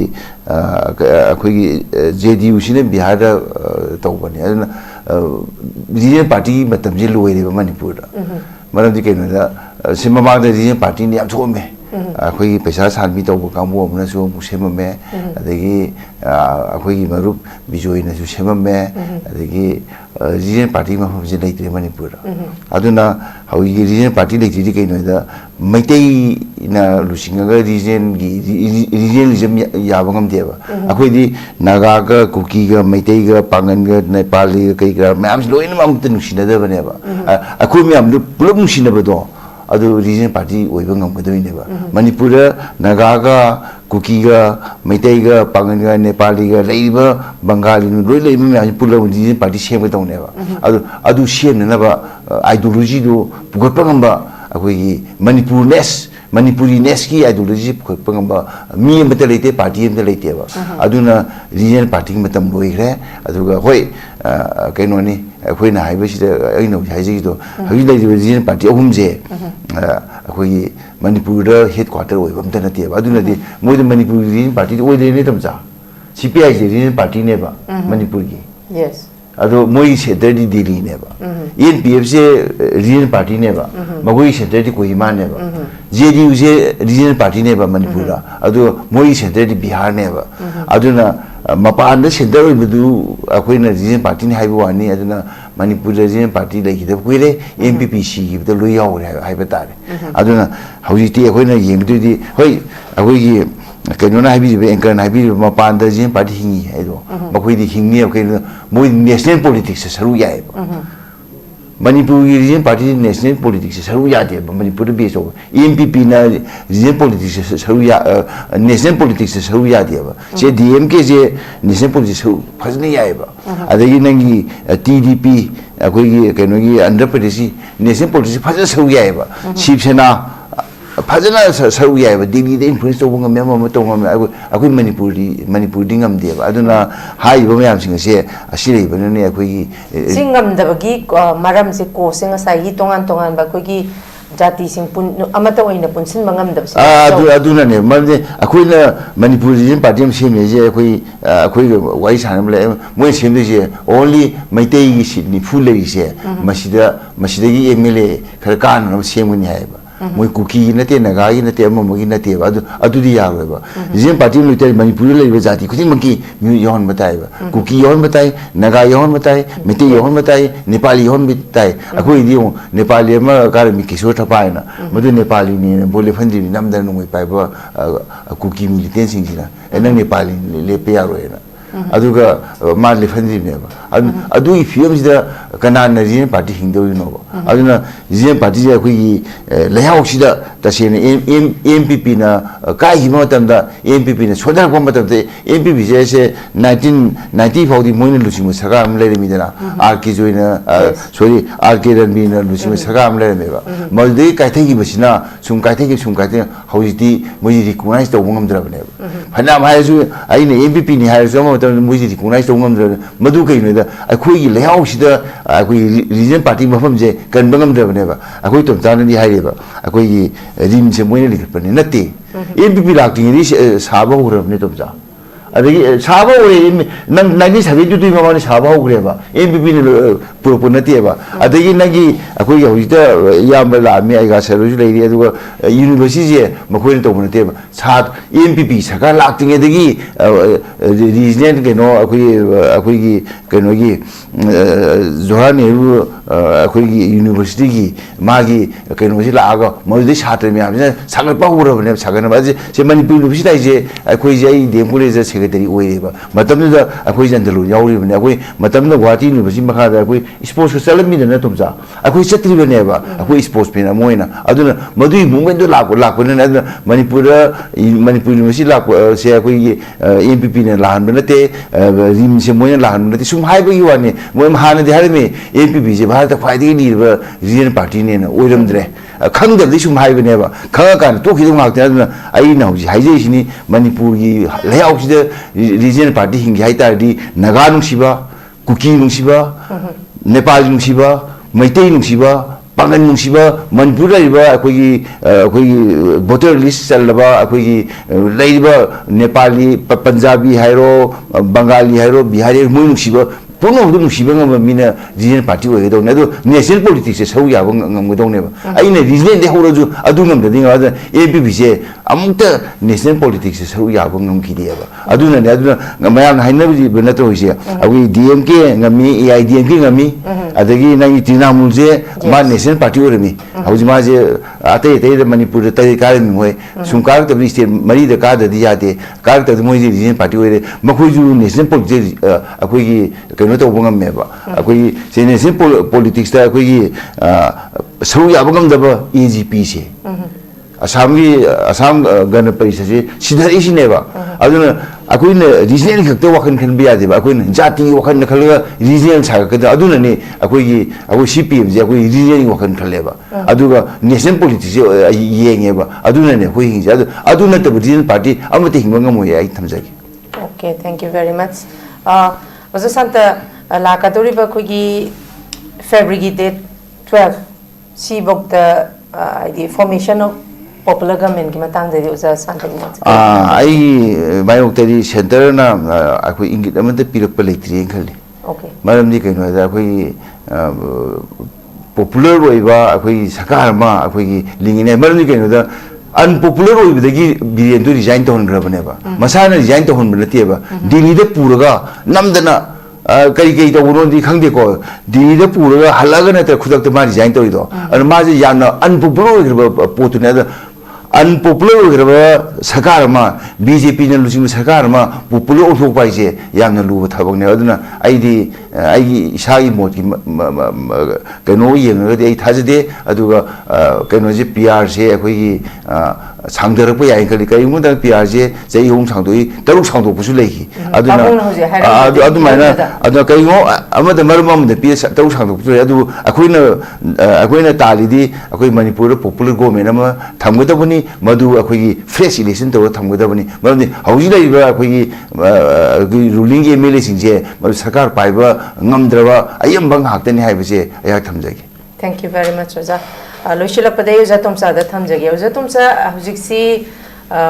जेडीयू सिने बिहार तौबने अदुना रीजनल पार्टी मतमजे लोइरेबा मणिपुर मरमदि कैनोदा सिममागदा रीजनल पार्टी ने याम थोमे अखोई पैसा सानबी तौब कांबो अमनसु मुसेममे अदगी अखोई मरुप बिजोइनसु सेममे अदगी रीजनल पार्टी मफमजे लैत्रे मणिपुर अदुना हौई रीजनल पार्टी लैत्रि कैनोदा मैतै ना लुसिंगगा रीजनलिज्म याबंगम देबा अखोईदि नागागा कुकीगा मैतैगा पांगनगा नेपाली कैगा मैम लोइन ममत नुसिनदबनेबा अखोई मैम पुलप नुसिनबदो अदु रीजनल पार्टी ओइबंगमगदोइनेबा मणिपुर नागागा कुकीगा मैतैगा पांगनगा नेपालीगा लैबा बंगाली लोइ लैबा मैम पुलप रीजनल पार्टी सेमगदौनेबा अदु सेमनबा आइडियोलॉजी दो पुगतपंगबा अखोई मणिपुरी नेस की आइडियोलॉजी पुगतपंगबा मी अमत लेते पार्टी अमत लेतेबा अदुना रीजनल पार्टी मतम लोइग्रे अदुगा होय कैनोनी ꯑꯩꯈꯣꯏꯅ ꯍꯥꯏꯕꯁꯤꯗ ꯑꯩꯅ ꯍꯥꯏꯖꯈꯤꯗꯣ ꯍꯧꯖꯤꯛ ꯂꯩꯔꯤꯕ ꯔꯤꯖꯅꯦꯜ ꯄꯥꯔꯇꯤ ꯑꯍꯨꯝꯁꯦ ꯑꯩꯈꯣꯏꯒꯤ ꯃꯅꯤꯄꯨꯔꯗ ꯍꯦꯗ ꯀ꯭ꯋꯥꯇꯔ ꯑꯣꯏꯕ ꯑꯝꯇ ꯅꯠꯇꯦꯕ ꯑꯗꯨꯅꯗꯤ ꯃꯣꯏꯗ ꯃꯅꯤꯄꯨꯔꯒꯤ ꯔꯤꯖꯅꯦꯜ ꯄꯥꯔꯇꯤꯗꯤ ꯑꯣꯏꯗꯣꯏꯅꯦ ꯇꯝꯆꯥ CPIꯁꯦ ꯔꯤꯖꯅꯦꯜ ꯄꯥꯔꯇꯤꯅꯦꯕ ꯃꯅꯤꯄꯨꯔꯒꯤ Yes. ꯑꯗꯣ ꯃꯣꯏꯒꯤ ꯁꯦꯟꯇꯔꯗꯤ ꯗꯦꯜꯂꯤꯅꯦꯕ ENPFꯁꯦ ꯔꯤꯖꯅꯦꯜ ꯄꯥꯔꯇꯤꯅꯦꯕ ꯃꯈꯣꯏꯒꯤ ꯁꯦꯟꯇꯔꯗꯤ ꯀꯣꯍꯤꯃꯥꯅꯦꯕ JDUꯁꯦ ꯔꯤꯖꯅꯦꯜ ꯄꯥꯔꯇꯤꯅꯦꯕ ꯃꯅꯤꯄꯨꯔꯗ ꯑꯗꯣ ꯃꯣꯏꯒꯤ ꯁꯦꯟꯇꯔꯗꯤ ꯕꯤꯍꯥꯔꯅꯦꯕ ꯑꯗꯨꯅ ꯃꯄꯥꯟꯗ ꯁꯦꯟꯇꯔ ꯑꯣꯏꯕꯗꯨ ꯑꯩꯈꯣꯏꯅ ꯔꯤꯖꯅꯦꯜ ꯄꯥꯔꯇꯤꯅꯤ ꯍꯥꯏꯕ ꯋꯥꯅꯤ ꯑꯗꯨꯅ ꯃꯅꯤꯄꯨꯔꯗ ꯔꯤꯖꯅꯦꯜ ꯄꯥꯔꯇꯤ ꯂꯩꯈꯤꯗꯕ ꯀꯨꯏꯔꯦ MPP ꯁꯤꯈꯤꯕꯗ ꯂꯣꯏ ꯌꯥꯎꯔꯦ ꯍꯥꯏꯕ ꯇꯥꯔꯦ ꯑꯗꯨꯅ ꯍꯧꯖꯤꯛꯇꯤ ꯑꯩꯈꯣꯏꯅ ꯌꯦꯡꯗꯣꯏꯗꯤ ꯍꯣꯏ ꯑꯩꯈꯣꯏꯒꯤ ꯀꯩꯅꯣꯅ ꯍꯥꯏꯕꯤꯔꯤꯕ ꯑꯦꯡꯀꯔꯅ ꯍꯥꯏꯕꯤꯔꯤꯕ ꯃꯄꯥꯟꯗ ꯔꯤꯖꯅꯦꯜ ꯄꯥꯔꯇꯤ ꯍꯤꯡꯉꯤ ꯍꯥꯏꯗꯣ ꯃꯈꯣꯏꯗꯤ ꯍꯤꯡꯅꯦꯕ ꯀꯩꯅꯣ ꯃꯣꯏ ꯅꯦꯁꯅꯦꯜ ꯄꯣꯂꯤꯇꯤꯛꯁꯇ ꯁꯔꯨꯛ ꯌꯥꯏꯑꯕ ꯃꯅꯤꯄꯨꯔꯒꯤ ꯔꯤꯖꯅꯦꯜ ꯄꯥꯔꯇꯤ ꯅꯦꯁꯅꯦꯜ ꯄꯣꯂꯤꯇꯤꯛꯁꯇ ꯁꯔꯨꯛ ꯌꯥꯗꯦꯕ ꯃꯅꯤꯄꯨꯔꯗ ꯕꯦꯁ ꯇꯧꯕ ENPPꯅ ꯔꯤꯖꯅꯦꯜ ꯄꯣꯂꯤꯇꯤꯛꯁꯇ ꯁꯔꯨꯛ ꯅꯦꯁꯅꯦल ꯄꯣꯂꯤꯇꯤक्सꯇ सरू यादेबा से DMK जे नेशनल पॉलिटिक्स फजने याएबा अदगी नंगी TDP अखोगी कनोगी आंध्र प्रदेश नेशनल पॉलिटिक्स फजन सरू याएबा शिवसेना फजना सरू याएबा दिल्ली दे इन्फ्लुएंस तोबंग मेम म तोंग अखोई मणिपुर दिंगम देबा अदुना हाइबा मयाम सिंग से असिरेबने अखोगी सिंगम दबगी मरम से कोसिंग साई तोंगान तोंगान बा अखोगी जाति सिंह पुन अमत ओइना पुनसिन मंगम दबसे अदुनाने मने अखोइना मणिपुर रीजन पार्टी हम सेमेजे अखोई वाई सानम ले मोय सेमदेजे ओनली मैतेई की सिडनी फुल लेसे मसिदगी MLA खर कान सेमगनि हायबा मोय कुकी नते नगाई नते अममगी नते अदुदी यारोबा रीजन पार्टी लुते मणिपुर लेबा जाति खुदि मंकी म्यू योन बताइबा कुकी योन बताइ नगा योन बताइ मिते योन बताइ नेपाली योन बताइ अखोई दियो नेपाली अमा कारमि किशोर थपायना मदु नेपाली नि बोले फंदि नमदन नोय पाइबा कुकी मिलिटेंट सिंगिना एना नेपाली लेपे यारोयना अदुगा मा लेफंदिनेबा अदुई फियमसिदा कनाना रीजन पार्टी हिंदोइनोबा अदुना रीजन पार्टी जे अखोई लेहाउसिदा तसेने MPP ना काई मतमदा MPP ना सोदरपा मतमदे MPP जे 1990 फाउदी मोइन लुसिमु सगाम लेरेमिदना RK जोइना सॉरी RK रणबीना लुसिमु सगाम लेरेमेबा मलदे काइथेगी बसिना सुम काइथे हौजिति मोइ रिकॉग्नाइज तौबो ngमद्रबनेबा फनाम हायजु आइने MPP नि हायजु मुझे रिकॉग्नाइज तौंगमद्र मधु कइनोदा अखोई लेहाउसिदा अखोई रीजन पार्टी मफमजे कनबंगमद्रबनेबा अखोई तोमतानदि हायरेबा अखोई रिम से मोइने लिखपने नते MPP लाक्टिंगि साबा होरबने तोमजा अदगी साबा होरे नंग 1972 ममाने साबा होग्रेबा MPP ने पुरपु नतेबा अदगी नंगी अखोई हौजिता यामबा लामी आइगा सरुजु लेरि अदुगा यूनिवर्सिटी जे मखोइने तौबो नतेबा सात MPP सका लाक्टिंगेदगी रीजनल केनो अखोई केनोगी जवाहर नेहरू अखोई यूनिवर्सिटी की मागी केनोसी लागा मदि छात्र म्यामने सागरपा होरबने सागरबा से मणिपुर यूनिवर्सिटी जे अखोई जे DM कॉलेज सेक्रेटरी ओइरेबा मतमदा अखोई जंदलु याउरिबने अखोई मतमदा गुवाहाटी यूनिवर्सिटी मखादा अखोई स्पोर्ट्स चलमिदना तुमजा अखोई चत्रिबनेबा अखोई स्पोर्ट्स पेना मोइना अदुना मदुई मूवमेंट दो लापने अदुना मणिपुर यूनिवर्सिटी लाप से अखोई MPP ने लाहन नते रिम से मोइना लाहन नते सुम हाइबगी वाने मोय हानदि हारमे MPP जे भारत ख्वाइदगी लीरबा रीजन पार्टी ने ओइरमद्रे खंगदबदि सुम हाइबनेबा खंगाकान तोखिदो ngakte aduna aina hauji haijei Manipur की लेआउटसिदा रीजन पार्टी हिंगी हाइतारदि नगा नुसिबा कुकी नुसिबा नेपाल नुसिबा मैतै नुसिबा पागन नुसिबा मणिपुर लाइबा अखोई वोटर लिस्ट चलबा अखोई लाइबा नेपाली पंजाबी हाइरो बंगाली हाइरो बिहारी मुइ नुसिबा पुनो हुदु नुसिबा मीना रीजन पार्टी ओइगदौने अदु नेशनल पॉलिटिक्स से सौ याबा ngमगदौनेबा आइने रीजनल दे होरजु अदु ngमददि ngada APP से अमुक्ता नेशनल पॉलिटिक्स से सौ याबा ngमखिदेबा अदुनने अदुना मयाम हाइनबजि बनतो होइसे अगि DMK ngami AIDMK ngami अदगी नंगी तृणमूल जे मा नेशनल पार्टी ओरमी हौजिमा जे अतै मणिपुर तै कारमी होय सुंकार तबि स्टेट मरी द का ददि याते कार तद मोइ जे रीजन पार्टी ओरे मखोजु नेशनल पॉलिटिक्स अखोगी कनो तो बंगमेबा अखोई से नेशनल पॉलिटिक्स ता अखोगी सौ याबगम दब AGP से असम गण परिषद से सिधरिसिनेबा अदुना अखोइना रीजनल खक्ते वखन खनबि यादेबा अखोइना जाति वखन खलगा रीजनल सागकदा अदुनाने अखोई CPM जे अखोई रीजनल वखन खलेबा अदुगा नेशनल पॉलिटिक्स येंगेबा अदुनाने अखोई हिंजे अदुना तब रीजनल पार्टी अमते हिंगंगमोय आई थमजागी okay thank you very much वजो संत लाकादोरिबा खोगी February date 12 si bokta the formation of popular government ki matang de uza santhang ai mayok teri center na akoi ingit amante pirak palekri khali okay maram ni kaino da akoi popular oiba akoi sakar ma akoi lingine maram ni kaino da unpopular oibadagi biren to resign to hon grabane ba masana resign to hon banati ba Delhi de puraga namdana kari kari to wono di khangde ko Delhi de puraga halaga na ta khudak te ma resign to ido an ma je yana unpopular graba potu na da unpopular graba sakar ma BJP na lusin sakar ma popular ofok pai je yamna lu thabang ne aduna ai di ai isai mot ki kaino yenga de ai thajade aduga kaino je PR se akoi 상대를 보야 이걸 이문다 비아제 제이홍 상도이 더욱 상도 부수 레기 아두나 아두 마이나 아두 그이고 아무도 말음없는데 비에서 더욱 상도 부수 아두 아코이나 달리디 아코이 마니푸르 포퓰러 고메나 마 담고다 보니 마두 아코이 프레시 일레이션 또 담고다 보니 말니 하우지다 이거 아코이 그 룰링 에밀레 신제 마 सरकार पाइबा ngमद्रबा 아이엄방 학대니 하이버제 아야 탐자기 Thank you very much oza loishilapade uza tumsa da thamjage uza tumsa hujiksi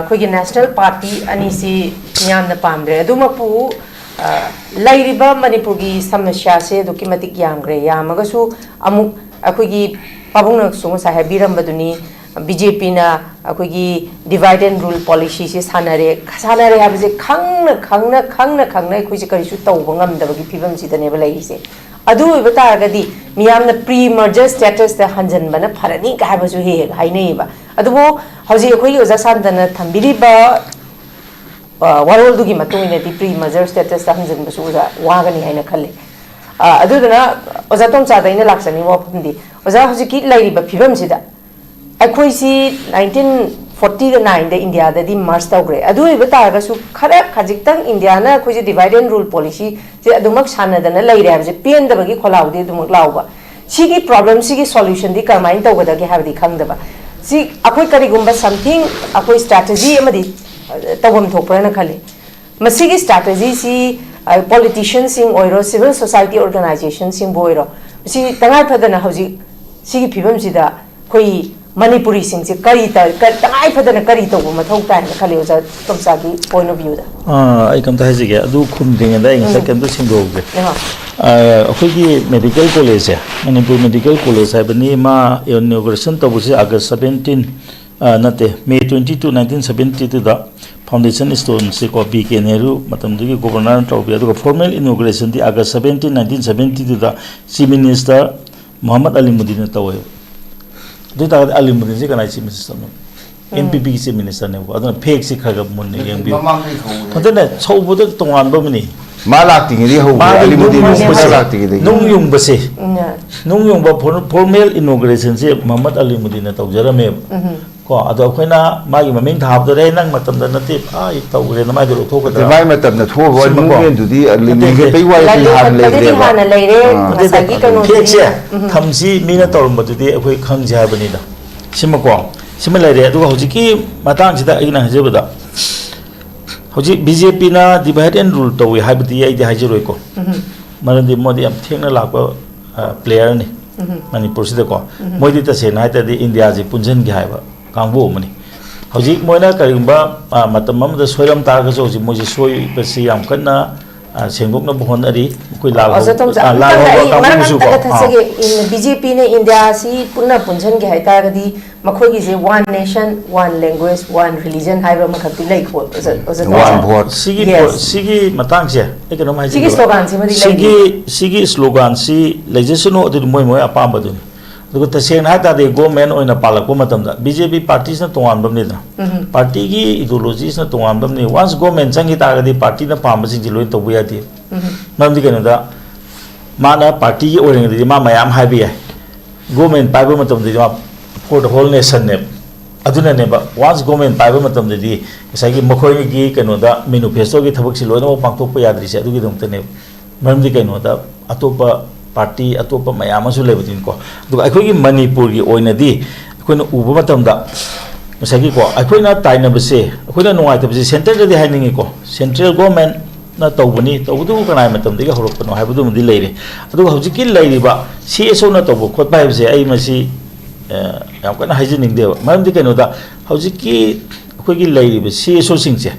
khogi national party ani si nyam na pamre adumapu lairiba manipur gi samasya se dokimatik yamgre yamagasu amuk akhogi pabung sung sa habiram baduni BJP na akhogi divide and rule policy se sanare habje khangna khoji kari su tawba ngamdabagi phibam sidane ba laise adu ibataragadi miyamna pre merger status da hanjan bana pharani ka habasu he hainei ba adubo hauji khoi oza sandana thambiriba warol dugi matungine di pre merger status da hanjan basu oza wagani haina khalle adudana oza tom cha daina laksani wa phumdi oza hauji ki lairiba phibam sida akhoi si 1949 da India da di march tawgre adu ibata su khara khajiktan India na khoi divide and rule policy je adumak sanadana laire habje pen da bagi kholaudi adumak lawba sigi problem sigi solution di karmain tawgada ge habdi khangdaba si akhoi kari gumba something akhoi strategy amadi tawam thokpra na khale masigi strategy si politicians sing oiro civil society organizations sing boiro si tangai phadana hauji sigi phibam sida khoi Manipuri sing se kari ta tangai phadana kari to ma thau ta na khale oza tomsa gi point of view da ai kam ta haji ge adu khum ding da ing second to sing do ge akhoi gi medical college ya Manipur medical college ai bani ma inauguration to bu se August 17 nate May 22 1972 da foundation stone se ko BK Nehru matam du gi governor to bi adu formal inauguration di August 17 1972 da chief minister Muhammad Ali Mudin tawayo Dita Ali Mudin si kanai chief minister no NPP ki chief minister ne aduna fake si khaga mun ne yang bi aduna chau bodo tongan ba mani malak tingi ho Ali Mudin malak tingi nung yung ba se nung yung ba formal inauguration se Muhammad Ali Mudin na tawjara me ko ado khoina magi maming thab do re nang matam da nati ai tawre na mai do thok da mai matam na tho wa movement du di Ali Mudin pe wa ti han le de ba masagi kanu se thamsi mina tawm du di khoi khang ja bani da sima ko sima le re adu hoji ki matang sida ina haje da hoji BJP na divide and rule to we habiti ai de haje roi ko marandi modi am thengna lakwa player ni Manipur sida ko modi ta se na ta di India ji punjan gi haiba kangbo mani hojik moina karimba matam am da soiram ta ga so ji moji soi basi yam kanna sengok na bohon ari koi la la ka su ko in BJP ne India si punna punjan ge haita ga di makhoi gi je one nation one language one religion haiba makhati lai ko one vote sigi matang se econom hai sigi slogan si madi sigi slogan si legislation odi moi apam badu दुगो तसेन हाता दे government ओइना पालक मतम दा BJP party से तोवान बम नेदा party की aetiology से तोवान बम ने वंस गवर्नमेंट संगी तागदी पार्टी ना पाम सिंग जिलोय तो बुयाती ममदि कनो दा माना पार्टी की ओरेंग दि मा मयाम हाबि है गवर्नमेंट पाइबो मतम दि मा फॉर द होल नेशन ने अदुना ने बा वंस गवर्नमेंट पाइबो मतम दि सगी मखोय की कनो दा मैनिफेस्टो की थबक सिलोय पांगथोक याद्रि से अदुगी दम तने ममदि कनो दा अतोपा पार्टी अतोप मयाम लेबदिन को अखोगी मणिपुर की ओइनदी अखोइना उब मतमदा मसगी को अखोइना ताइनबसे अखोइना नुवाइतबसे सेंट्रल दे हाइनिंगी को central government na tawbani tawdu kanai matam dega horokno haibdu mudi leire adu hojiki leiriba CSO na tawbu khotba haibse ai masi yam kana haijining de maram di keno da hojiki akoigi leiriba CSO singse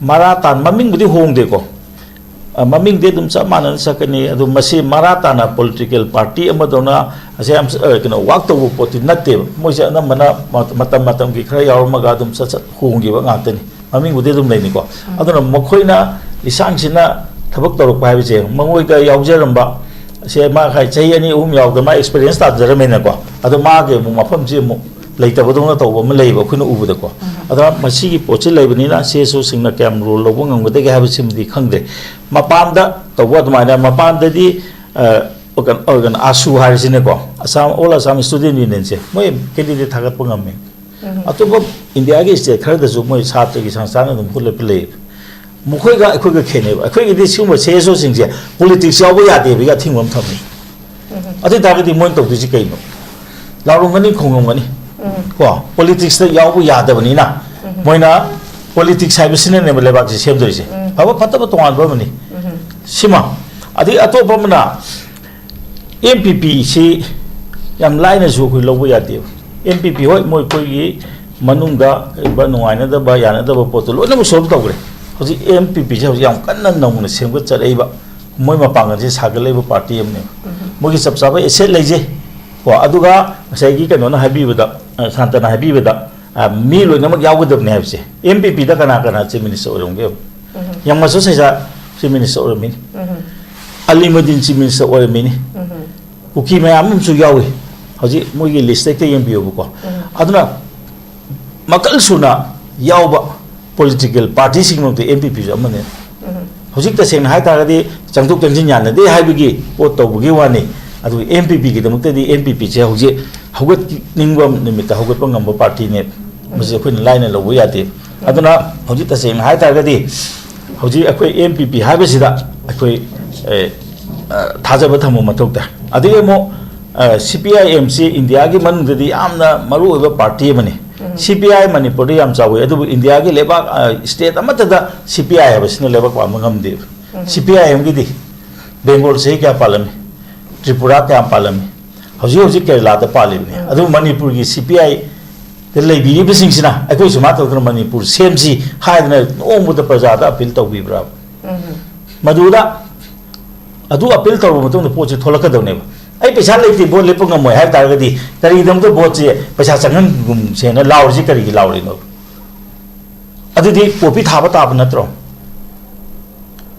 maratan maming budi hongde ko maming de dum sa manan sakani adu masi maratana political party amadona ase am keno wak to poti natte moi se na mana matam ki khara yaw maga dum sa honggi ba ngatani maming budi dum leini ko aduna mokhoina isang sina thabak torok pa habi se mangoi ka yawjaramba se ma khai chai ani yaw da ma experience ta jaramena ko adu ma ge mu mafam se mu leita bodona to bo ma leiba khuna ubu da ko adu masi gi pochi leibani na CSO singna kam role lo ngam gode ga habi sim di khangde mapan da to bo ma na mapan da di organ asu hari sine ko asam all asam student union se moi candidate thagat pangam me atobo india ge state khar da ju moi chhatra gi sansthan dum khule play mukhoi ga akhoi ga khene ba akhoi gi di sum CSO sing se politics yaw ba ya de bi ga thingwam thamni ati da ga di mon to di kai no lawrong ngani khongom ngani ko politics ta yaw bu ya da bani na moina politics hai bisine ne le ba ji sem doi se aba phatta ba tongan ba mani sima adi ato ba mana MPP si yam laina ju khoi lo bu ya de MPP hoi moi koi gi manung da ba nuai na da ba ya na da ba potol lo na mu solve tawre hoji MPP je hoji yam kanna nong na sem ga charai ba moi ma pangal je sagal le ba party am ne mo gi sab sab ese leje ko aduga sai gi kano na habi bada santana habi bada mi lo na mak yaw gudab ne habse MPP da kana kana chief minister orom ge yang ma so sai sa chief minister orom min alimadin chief minister orom min kuki ma am su yawi hoji mo gi list te MPO bu ko aduna makal suna yawba political party sing no te MPP ja mane hoji ta seng hai ta ga di changtuk changjin yan na de hai bi gi pot to bu gi wani adu MPP gi damuk te di MPP je hoji hogot ningwam nimita hogot pangam ba party ne mase khoi line lo bu ya te aduna hoji ta seng hai ta ga di hoji akhoi MPP ha ba sida akhoi thajaba thamu mathok ta adi mo CPIMC India ki man di amna maru oba party mani CPI Manipur di am chawi adu India ki leba state amata da CPI ba sine leba kwa mangam de CPIM gi di Bengal se kya palami Tripura kya palami hoji hoji Kerala da palami adu Manipur ki CPI de lebi bi sing sina akoi suma to Manipur semji haidna omu da praja da appeal to bi bra maduda adu appeal to mo to pochi tholaka da ne ai पैसा लेती बोल ले पंग मोय हाय तारगदी करी दम तो बोच पैसा चंगन गुम सेना लावजी करी की लावरी नो अदुदी कॉपी थाबा ताब नत्रो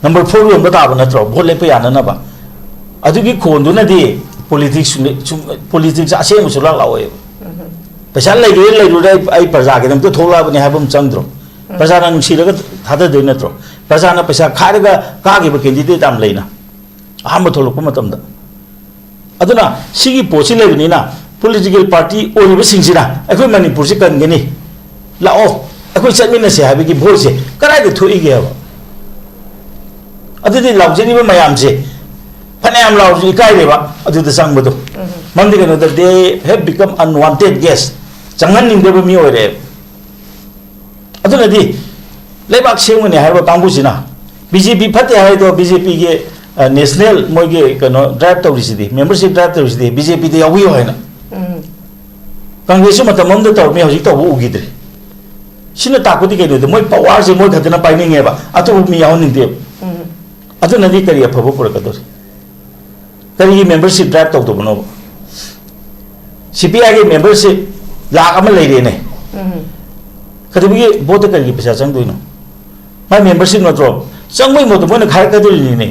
नंबर 4 रोम ताब नत्रो बोल ले पया नबा अदुगी खोंदुना दी पॉलिटिक्स असे मुसुला लावे पैसा ले आई प्रजा के दम तो थोला बने हाबम चंद्रो प्रजा नंग सिरग थादा दे नत्रो प्रजा ना पैसा खारगा कागे ब कैंडिडेट आम लेना हम थोलक मतम aduna sigi pochi lebni na political party oriba singsina akoi manipur se kan gani lao akoi chatmina se habi ki voice karai de thoi ge ba adudi laujini ba mayam se phanayam lauji kai le ba adu da sang bodu mandi kan da they have become unwanted guests changan ning de ba mi ore aduna di lebak sengmani ha ba kangbu sina BJP phate ha do BJP ge national moige kano drive to risidi membership drive to risidi BJP de yawi hoina congress matam mom to me hoji to ugi dre sina takudi ke de moi power se moi khatna paini nge ba atu mi yaw ning de atu nadi kari apho pur ka dor kari membership drive to to bono CPI ge membership la ama lei re ne khadi bi vote kari pesa chang doino mai membership no tro chang mai mo to moi na khai ka dor ni ne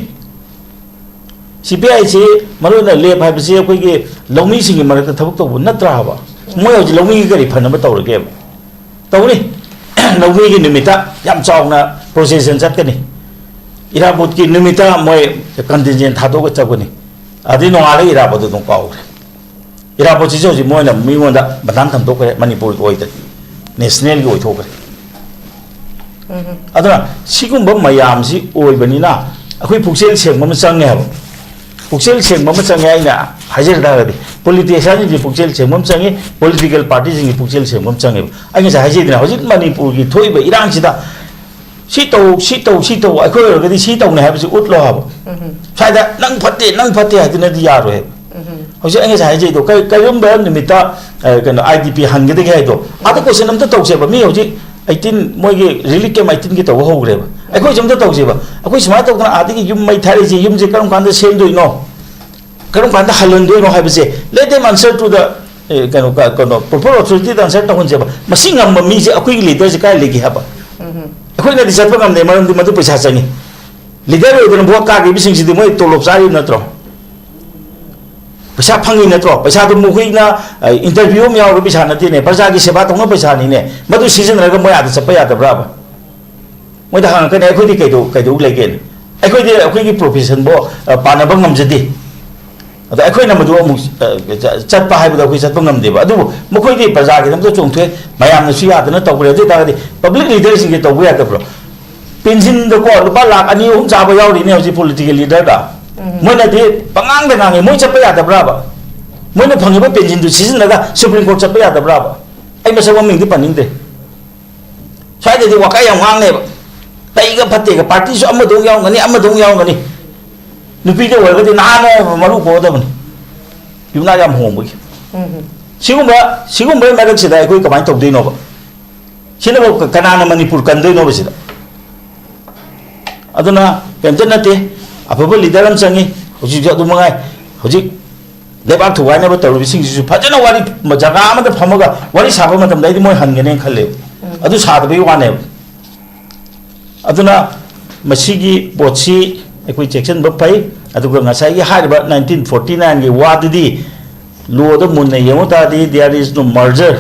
CPI se maruna le bhai bse koi ge lomi sing gi marak thabuk to natra ba moi hoji lomi gi kari phana ba tawre ge tawni lomi gi nimita yam chawng na procession chat kani irabot ki nimita moi contingent thado ga chagoni adi no ale irabot do kaw irabot ji joji moi na mi ngonda badam tham to kare Manipur ko ite national gi oi thok kare adana sigum ba mayam si oi bani na akoi puksel seng ma chang ne ha puksel seng ma chang ai na hajer da ga politician ji puksel seng ma chang political party ji puksel seng ma chang ai sa hajer na hoji Manipur gi thoi ba irang sida सी तौ अखोरगदी सी तौने हाबसे उतलो हाब साइदा नंग फते हादनदी यारो है होजे अंगे साइजे दो कयम बे निमिता कनो IDP हंगदे के दो आदा क्वेश्चन अमता तौसे बा मी होजे 18 मोगे रिलीक के 18 के तौ होग्रे बा अखोय जमता तौसे बा अखोय समा तौदना आदि की युम मै थारे जे युम जे करम कांदा सेम दोइनो करम कांदा हलन दोइनो हाबसे let them answer to the कनो प्रॉपर अथॉरिटी द आंसर तौन जे बा मसिंग हम मी जे अखोय लीडर जे काय लेगी हाबा अखोयना दि चटपा गमने मरम दि मदु पैसा चंगी लीडर ओइदन भोट कागे बिसिंग सिदि मोय तोलोब सारि नत्रो पैसा फंगी नत्रो पैसा दु मुखैना इंटरव्यू में याव पैसा नतिने प्रजा की सेवा तौनो पैसा निने मदु सीजन रग मोय आद चपा यादब्रा बा मोय दा हां कने अखोयदि कैदो लेगेन अखोयदि प्रोफेशन बो पानबा ngमजदि अदा अखोयना मदु अमु चटपा हाइबदा अखोय चटपा ngमदेबा अदु मखोयदि प्रजा की नमदो चोंथ्वे मयामना सु यादना तौबरे दे तागदि public leader Singe तौबो यादब्रो pension the को लुपा लाख अनि हम जाबा यावरिने हजि पॉलिटिकल लीडर दा मोयना दि पंगांग द गांगे मोय चपा यादब्रा बा मोयना फंगिबा पेंशन दु सीजन लगा सुप्रीम कोर्ट चपा यादब्रा बा आई मसब मिंग दि पनिंग दे साइदे दि वका याम गांग ने तैगा फते का पार्टी सु अमदो यावगनी नुपी दे वरगदि नाना मरु को दबन युना याम होंबगी सिगुंबा मरक सिदा अखोय कमाय तौदैनो बा सिना कनाना मणिपुर कंदैनो बसिदा अदुना केमते नते अफब लीडर हम चंगी होजि जदु मंगाय होजि लेबाक थुवायना ब तरुबि सिंगसु फजना वारी जगा अमद फमगा वारी साबा मतम दैदि मोय हनगने खले अदु सादबि वाने अदुना मसिगी पोछि अखोय सेक्शन ब फै अदुगा ngasai gi हाइबा 1949 गी वाददि लो द मुन्ने यमो तादि there is no merger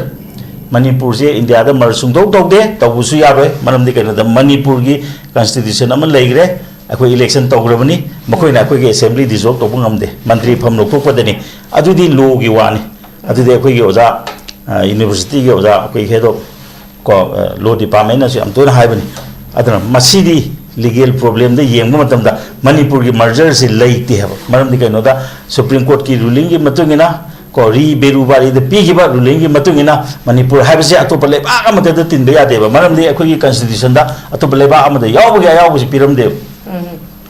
Manipur से इंडिया द मर्ज सुंदौ तौदे तौबुसु यारोय मरमदि कनो द मणिपुर गी कॉन्स्टिट्यूशन अम लेग्रे अखोय इलेक्शन तौग्रबनी मखोयना अखोय गे असेंबली डिसॉल्व तौब ngamde मंत्री फम लोकपदनी अदुदि लो गी वानी अदुदि अखोय गे ओजा यूनिवर्सिटी गे ओजा अखोय हेदो को लो डिपार्टमेंट ना अम तोना हाइबनी अदना मसीदी लीगल प्रॉब्लम दे येंग मतम दा मणिपुर की मर्जर से लेते है मरम दि कनो दा सुप्रीम कोर्ट की रूलिंग की मतुंगिना को री बेरुबारी द पीगिबा रूलिंग की मतुंगिना मणिपुर हाइबसे अतोप लेबा अमद द तिन बया देबा मरम दि अखोई कॉन्स्टिट्यूशन दा अतोप लेबा अमद यावबसे पिरम दे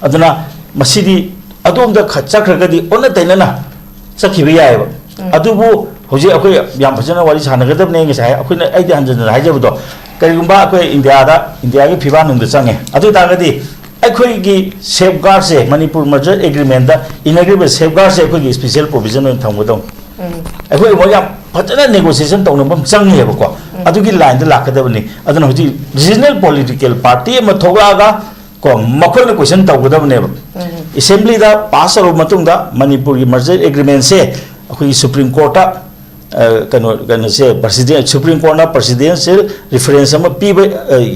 अदना मसीदी अदोम द खचखरगदि ओन तैनना सखिबि यायबा अदुबु होजे अखोई याम फजना वाली सानगदबने ngai अखोइना आइदि हंजन हाइजबदो करिगुंबा अखोई इंडिया की फिबा नुंग चंगे अदु तागदि अखोई की सेफगार्ड से मणिपुर मर्जर एग्रीमेंट दा इनएग्रीबल सेफगार्ड से अखोई स्पेशल प्रोविजन ओन थंगबदो अखोई मोया फजना नेगोशिएशन तौनबम चंगेबको अदुगी लाइन दा लाकदबनी अदन होजि रीजनल पॉलिटिकल पार्टी अम थोगागा को मखोन क्वेश्चन तौगदबने असेंबली दा पास हो मतुंग दा मणिपुर की मर्जर एग्रीमेंट से अखोई सुप्रीम कोर्ट कनो से प्रेसिडेंट सुप्रीम कोर्ट ना प्रेसिडेंशियल रेफरेंस हम पीब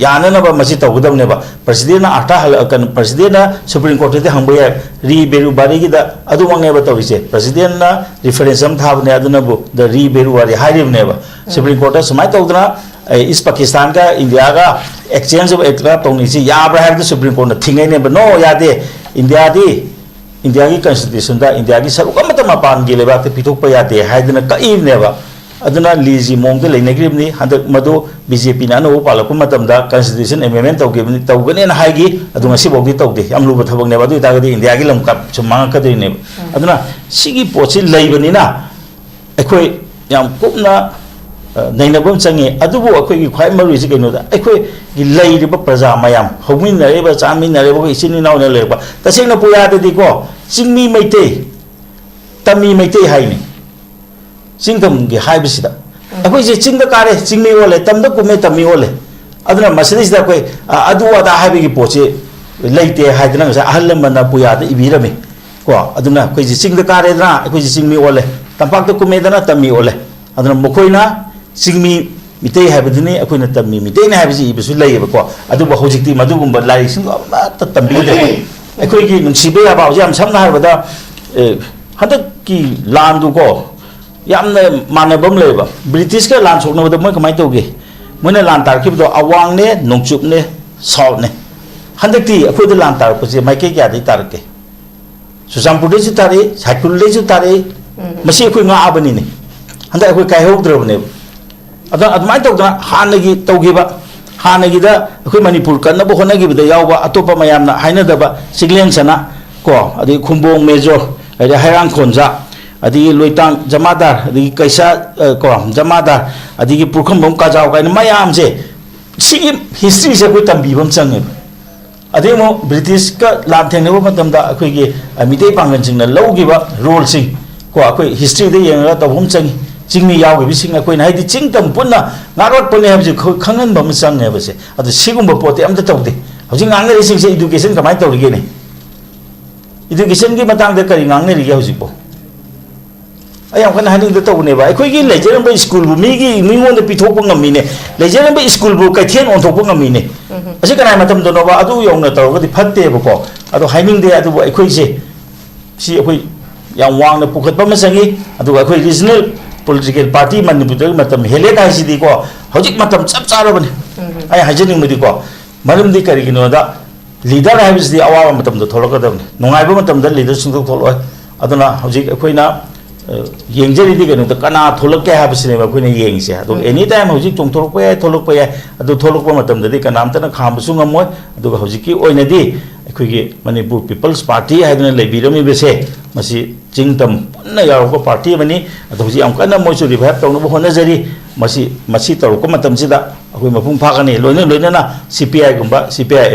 याननबा मसि तौगदबनेबा प्रेसिडेंट ना आटा कनो प्रेसिडेंट ना सुप्रीम कोर्ट दे हंबय री बेरुबारी की दा अदु मंगेबा तौरिसे प्रेसिडेंट ना रेफरेंस हम थाबने अदुनबु द री बेरुबारी हाइरिबनेबा सुप्रीम कोर्ट समाय तौदना इस पाकिस्तान का इंडिया का एक्सचेंज ऑफ एक्ला तौनिसे याब्रा है सुप्रीम कोर्ट ना थिंगैने नो यादे इंडिया की कॉन्स्टिट्यूशन दा इंडिया की सरुक अमत मपान गी लेबाक ते पिथोकपा यादे हाइदना कइबनेबा अदुना लीजी मोंग दे लेनेग्रिबनी हंदक मदो बीजेपी ना नो पालक मतमदा कॉन्स्टिट्यूशन एमेंडमेंट तौगेबनी तौगने ना हाइगी अदु ngasi बौदी तौदे यामलुब थबकने बदु तागदि इंडिया की लमका सुमांग कदरिने अदुना सिगी पोछि लैबनी ना अखोय याम कुपना नैनबम चंगे अदुबो अखोय की ख्वाइ मरुइ से कइनो दा अखोय की लैरिबा प्रजा मयाम हौमिन नरेबा चामिन नरेबा इसिनि नाव ने लेबा तसेंना पुया दि को चिंगमी मैते तमी मैते हाइनि चिंगम गे हाइबसिदा अखोय जे चिंग कारे चिंगमी ओले तमदा कुमे तमी ओले अदुना मसदिसदा अखोय अदु अदा हाइबि की पोचे लैते हाइदना ngasa ahal lamana puya da ibirami ko aduna अखोय जे चिंग कारे ना अखोय जे चिंगमी ओले तंपाक तो कुमे दना तमी ओले अदुना मखोयना चिंगमी मिते हाइबदिने अखोयना तमी मिते ना हाइबसि इबसु लैयेबको अदुबो हौजिक्ति मदुगुंबा लाइसिंग अमत तंबिदे अखोय की नुंसिबे याबा याम समना हाइबदा हदक की लांदु को यामने मानबम लेबा ब्रिटिश का लान सोकनबदा मोय कमाय तौगे मोयना लान तारखिबदो अवांग ने नोंगचुप ने साउथ ने हदकती अखोय द लान तारपसे माइके क्या दे तारके सुसामपुर से तारे साइकुल से तारे मसी अखोय nga abani हंदा अखोय कायहोगद्रबने अदन अदमाय तौदा हानगी तौगेबा हानगीदा अखोई मणिपुर कन्नब होनगिबदा यावबा अतोपा मयामना हाइनदबा सिग्लें सना को अदि खुंबोंग मेजर अदि हैरांग खोंजा अदि लोइतांग जमादार अदि कैसा को जमादार अदि पुरखंबम काजाव काइन मयाम से सिगी हिस्ट्री से कोई तंबीबम चंगे अदि मो ब्रिटिश का लाभ थेंगनेबो मतमदा अखोइगे मिते पांगन सिंगना लौगिबा रोल सिंग को अखोइ हिस्ट्री दे यंगा तबम चंगी चिंगनी यावगे बिसिंग अखोइना हाइदि चिंग तम पुन्ना नारot पने हबजे खंगन बम चंगे बसे अदि सिगुंबा पोते अमता तौदे हौजिंग ngangne सिंग से एजुकेशन कमाय तौरिगे ने एजुकेशन की मतंग दे करी ngangne Rige हौजिपो ayam kan haning de tau ne ba khoi gi lejeram ba school bu mi gi mingon de pithok bu ngam mi ne lejeram ba school bu kai thien on thok bu ngam mi ne ase kanai matam do no ba adu yong na taw ga di phatte ba ko adu haning de adu ai khoi se si khoi yang wang na pukhat ba ma sangi adu khoi regional political party manipur de matam hele kai si di ko hojik matam chap charo ba ne ai hajening mi di ko marum di kari gi no da leader ha bis di awa matam do tholok da nungai ba matam da leader sing thok tholoi aduna hojik khoi na yengjari di kanu to kana tholok ke ha bisne ba khoina yengse adu anytime hojik chong tholok pa tholok pa adu tholok pa matam da di kanam ta na kham su ngamoi adu hojik ki oina di khoi gi manipur people's party haidna leibirami bese masi chingtam punna yaw ko party mani adu hojik am kana moi chu revive tong no hona jari masi tor ko matam sida khoi mapung pha kani loina na CPI gumba CPI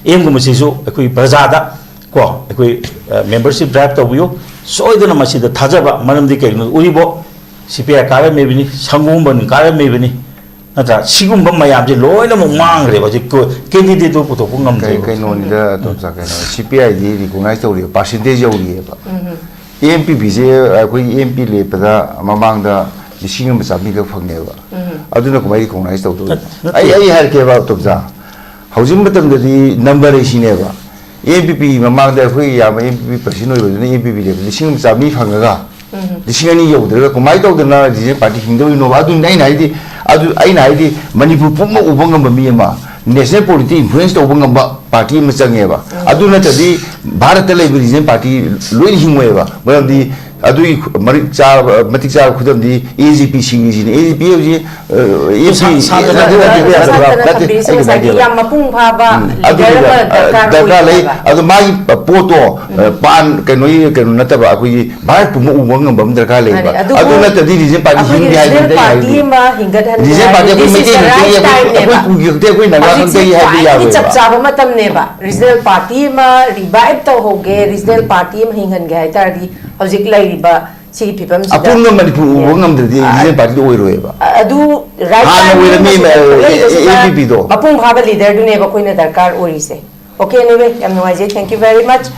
em gumba sisu khoi praja da ko khoi membership drive to biu soidana masida thajaba manamdi kaino uribo CPI kare mebini sangumban kare mebini natra sigumba mayamje loina mo mangre ba jikko candidate do puto pungam de kaino ni da to sa kaino CPI di recognize to ri percentage yo ri ba AMP bije koi AMP le pada mamang da lising ba sabi ka phangne ba aduna ko mai recognize to ai har ke ba to ja housing batam da di number ai sine ba APP mamang da khoi ya ma APP person oi ba APP le lising sa mi phanga ga lising ani yo de ko mai to de na di party hingdo no ba du nai nai di adu ai nai di manipur pum ubang ba mi ma national politics influence to ubang ba party ma change ba adu na tadi bharat le region party loi hingwe ba ba di adu matik cha khudam di AGP singi ji AGP ji yam mapung pha ba darkar lai adu mai poto pan kanoi kanu nata ba akoi bharat pum ubang ngam darkar lai ba adu na tadi region party hingi hai party ma hingadan region party ko mai akoi ku gi te akoi na ga kan te hai ya ba chap cha ba matam ne ba regional party ma revive to hoge regional party ma hingan ga tar di hojik lai ba si pipam sida apun no manipur ubang ngam de region party oi roi ba adu right time we me APP do apung bhaba leader du ne ba koina darkar ori se okay anyway am no ajay thank you very much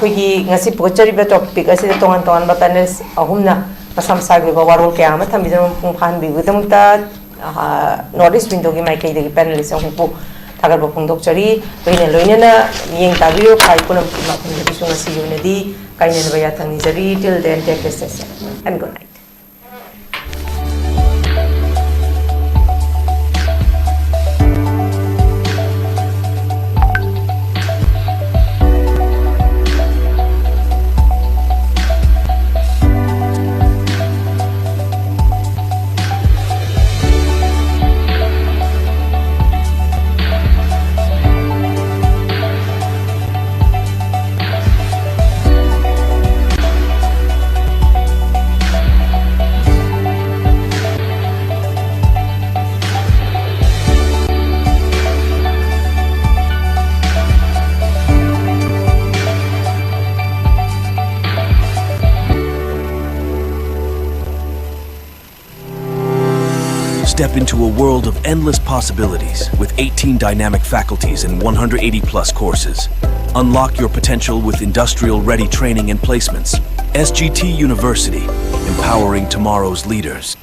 khoi gi ngasi pochari ba topic ase tongan ba panels ahumna pasam sag ba warol ke ama tham bijam pung phan bi gudam ta notice window gi mai kai de panelist ang pu tagar ba pung dokchari loina na yeng ta video khai kunam ma kun bi sunga si yune di kainen ba ya thang ni jari till then take a session and good night. Step into a world of endless possibilities with 18 dynamic faculties and 180 plus courses. Unlock your potential with industrial-ready training and placements. SGT University, empowering tomorrow's leaders.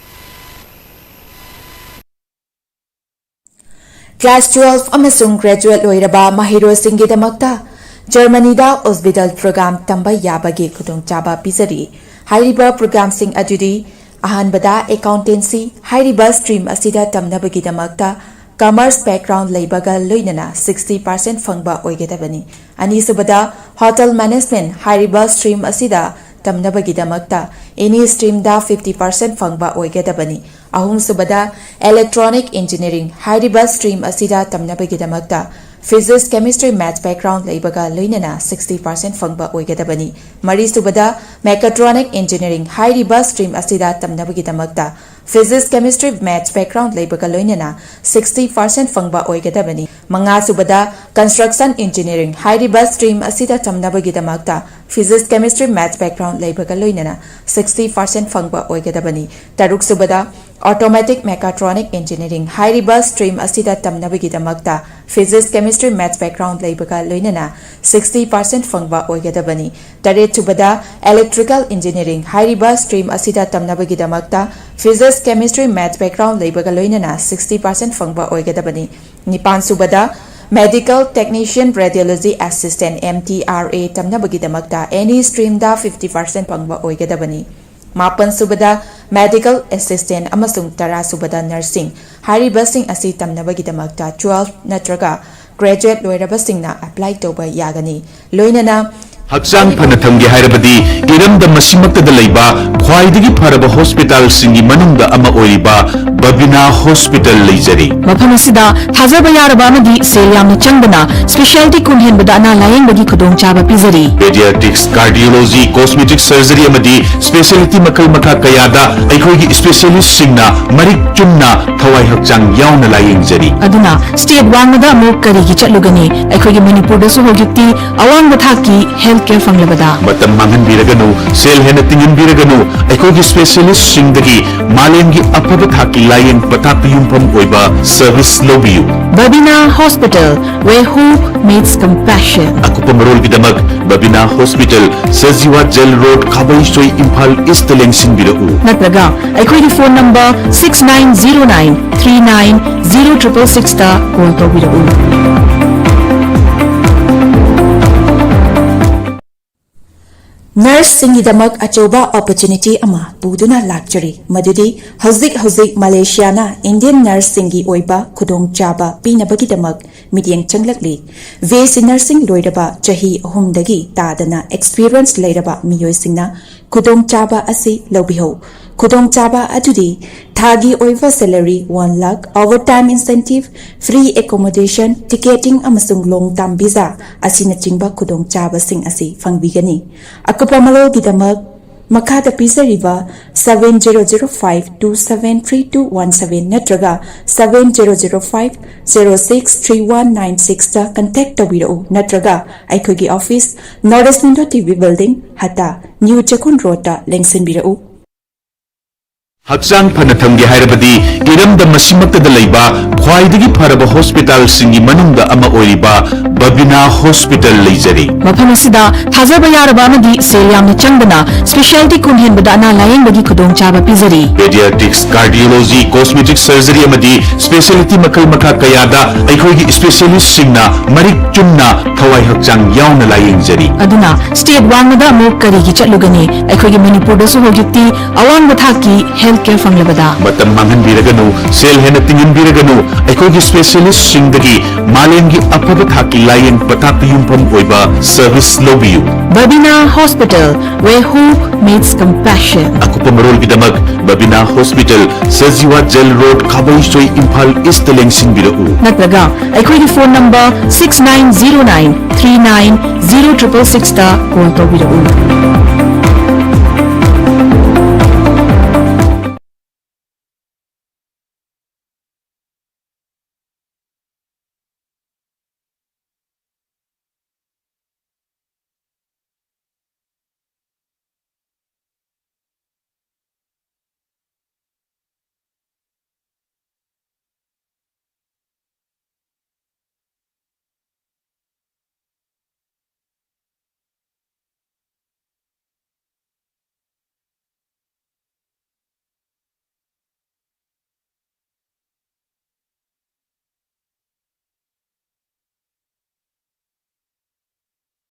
Class 12 amasung graduate loiraba mahiro singgidamakta Germany da hospital program tamba yabagi khudong chaba pisari hariba program sing adudi ahanbada accountancy hariba stream asida tamnabagi damakta commerce background leibaga loinana 60% fangba oigedabani anisubada hotel management hariba stream asida tamnabagi damakta any stream da 50% fangba oigedabani ahumsubada electronic engineering hairiba stream asida tamnabagidamagta physics chemistry maths background leibaga loinana 60% fangba oigadabani marisubada mechatronic engineering hairiba stream asida tamnabagidamagta physics chemistry maths background leibaga loinana 60% fangba oigadabani mangasubada construction engineering hairiba stream asida tamnabagidamagta physics chemistry maths background leibaga loinana 60% fangba oigadabani taruksubada automatic mechatronic engineering hairiba stream asida tamnabagidamagta physics chemistry maths background leibaga loinana 60% fangba oigadabani taretubada electrical engineering hairiba stream asida tamnabagidamagta physics chemistry maths background leibaga loinana 60% fangba oigadabani nipansubada medical technician radiology assistant MTRA tamnabagidamagta any stream da 50% fangba oigadabani Mapan subada medical assistant amasung tara subada nursing haribasing asi tamnabagidamagta 12 natraga graduate loirabasingna apply toba yagani loinana Haksan Panatamgi Harabadi, Iram the Masimakta the Laiba, Kwaidigi Paraba Hospital Singi Manunda Ama Oiba, Babina Hospital Lizari. Mapamasida, Hazabayarabamadi, Seriam Changana, Specialty Kunhin Badana Laying Bagi Kudong Chaba Pizari. Pediatrics, Cardiology, Cosmetic Surgery Amadi, Specialty Makal Maka Kayada, Aikogi Specialist Singna, Marik Chumna, Kawai Haksan Yauna Laying Zari. Aduna, State Wangada Mokari Chalugani, Aikogi Manipur Suhogiti, Awang Bataki, Healthcare Fanglabada. Matam Mangan Biraganu, Sel Henatingan Biraganu, Aikogi Specialist Singdagi, Malengi Apabathaki Laying Patapiyum Pam Oiba, Service Lobiu. Babina Hospital, where hope meets compassion. Akupamarol Bidamag, Babina Hospital, Saziwa Gel Road, Kabay Soy Impal Isteleng Sinbirau. Natraga, Aikogi phone number 6909390666 ta call to Birau. Nurse singidamak achoba opportunity ama buduna lakchari madudi hauzik Malaysia na Indian nurse singi oiba kudong chaba pinabagidamak midyang changlakli VC nursing loiraba chahi ahumdagi tadana experience leiraba miyoy singna kudong chaba asi lobiho kudong chaba adudi thagi oiva salary 1 lakh overtime incentive free accommodation ticketing amasung long term visa asina chingba kudong chaba sing asi fangbigani akapamalo gidamak makada pisariba 7005273217 natraga 7005063196 ta contact tabiro natraga aikogi office Northern TV building hata New Chakun Road ta lengsin birau Haksan Panatamgi Harabadi, Iram the Masimakta the Laiba, Kwaidigi Paraba Hospital Singi Manunda Ama Oiba, Babina Hospital Lizari. Mapamasida, Hazabayarabamadi, Seriam Changana, Specialty Kunhin Badana Laying Bagi Kudong Chaba Pizari. Pediatrics, Cardiology, Cosmetic Surgery Amadi, Specialty Makal Maka Kayada, Aikogi Specialist Singna, Marik Chumna, Kawai Haksan Yauna Laying Zari. Aduna, State Wangada Mokari Chalugani, Aikogi Manipur Suhogiti, Awang Bataki, Healthcare Fanglabada. Matam Mangan Biraganu, Sel Henatingan Biraganu, Aikogi Specialist Singdagi, Malengi Apabathaki Laying Patapiyum Pam Oiba, Service Lobiu. Babina Hospital, where hope meets compassion. Akupamarol Bidamag, Babina Hospital, Saziwa Gel Road, Kabay Soy Impal Isteleng Sinbirau. Natraga, Aikogi phone number 6909390666 ta call to Birau.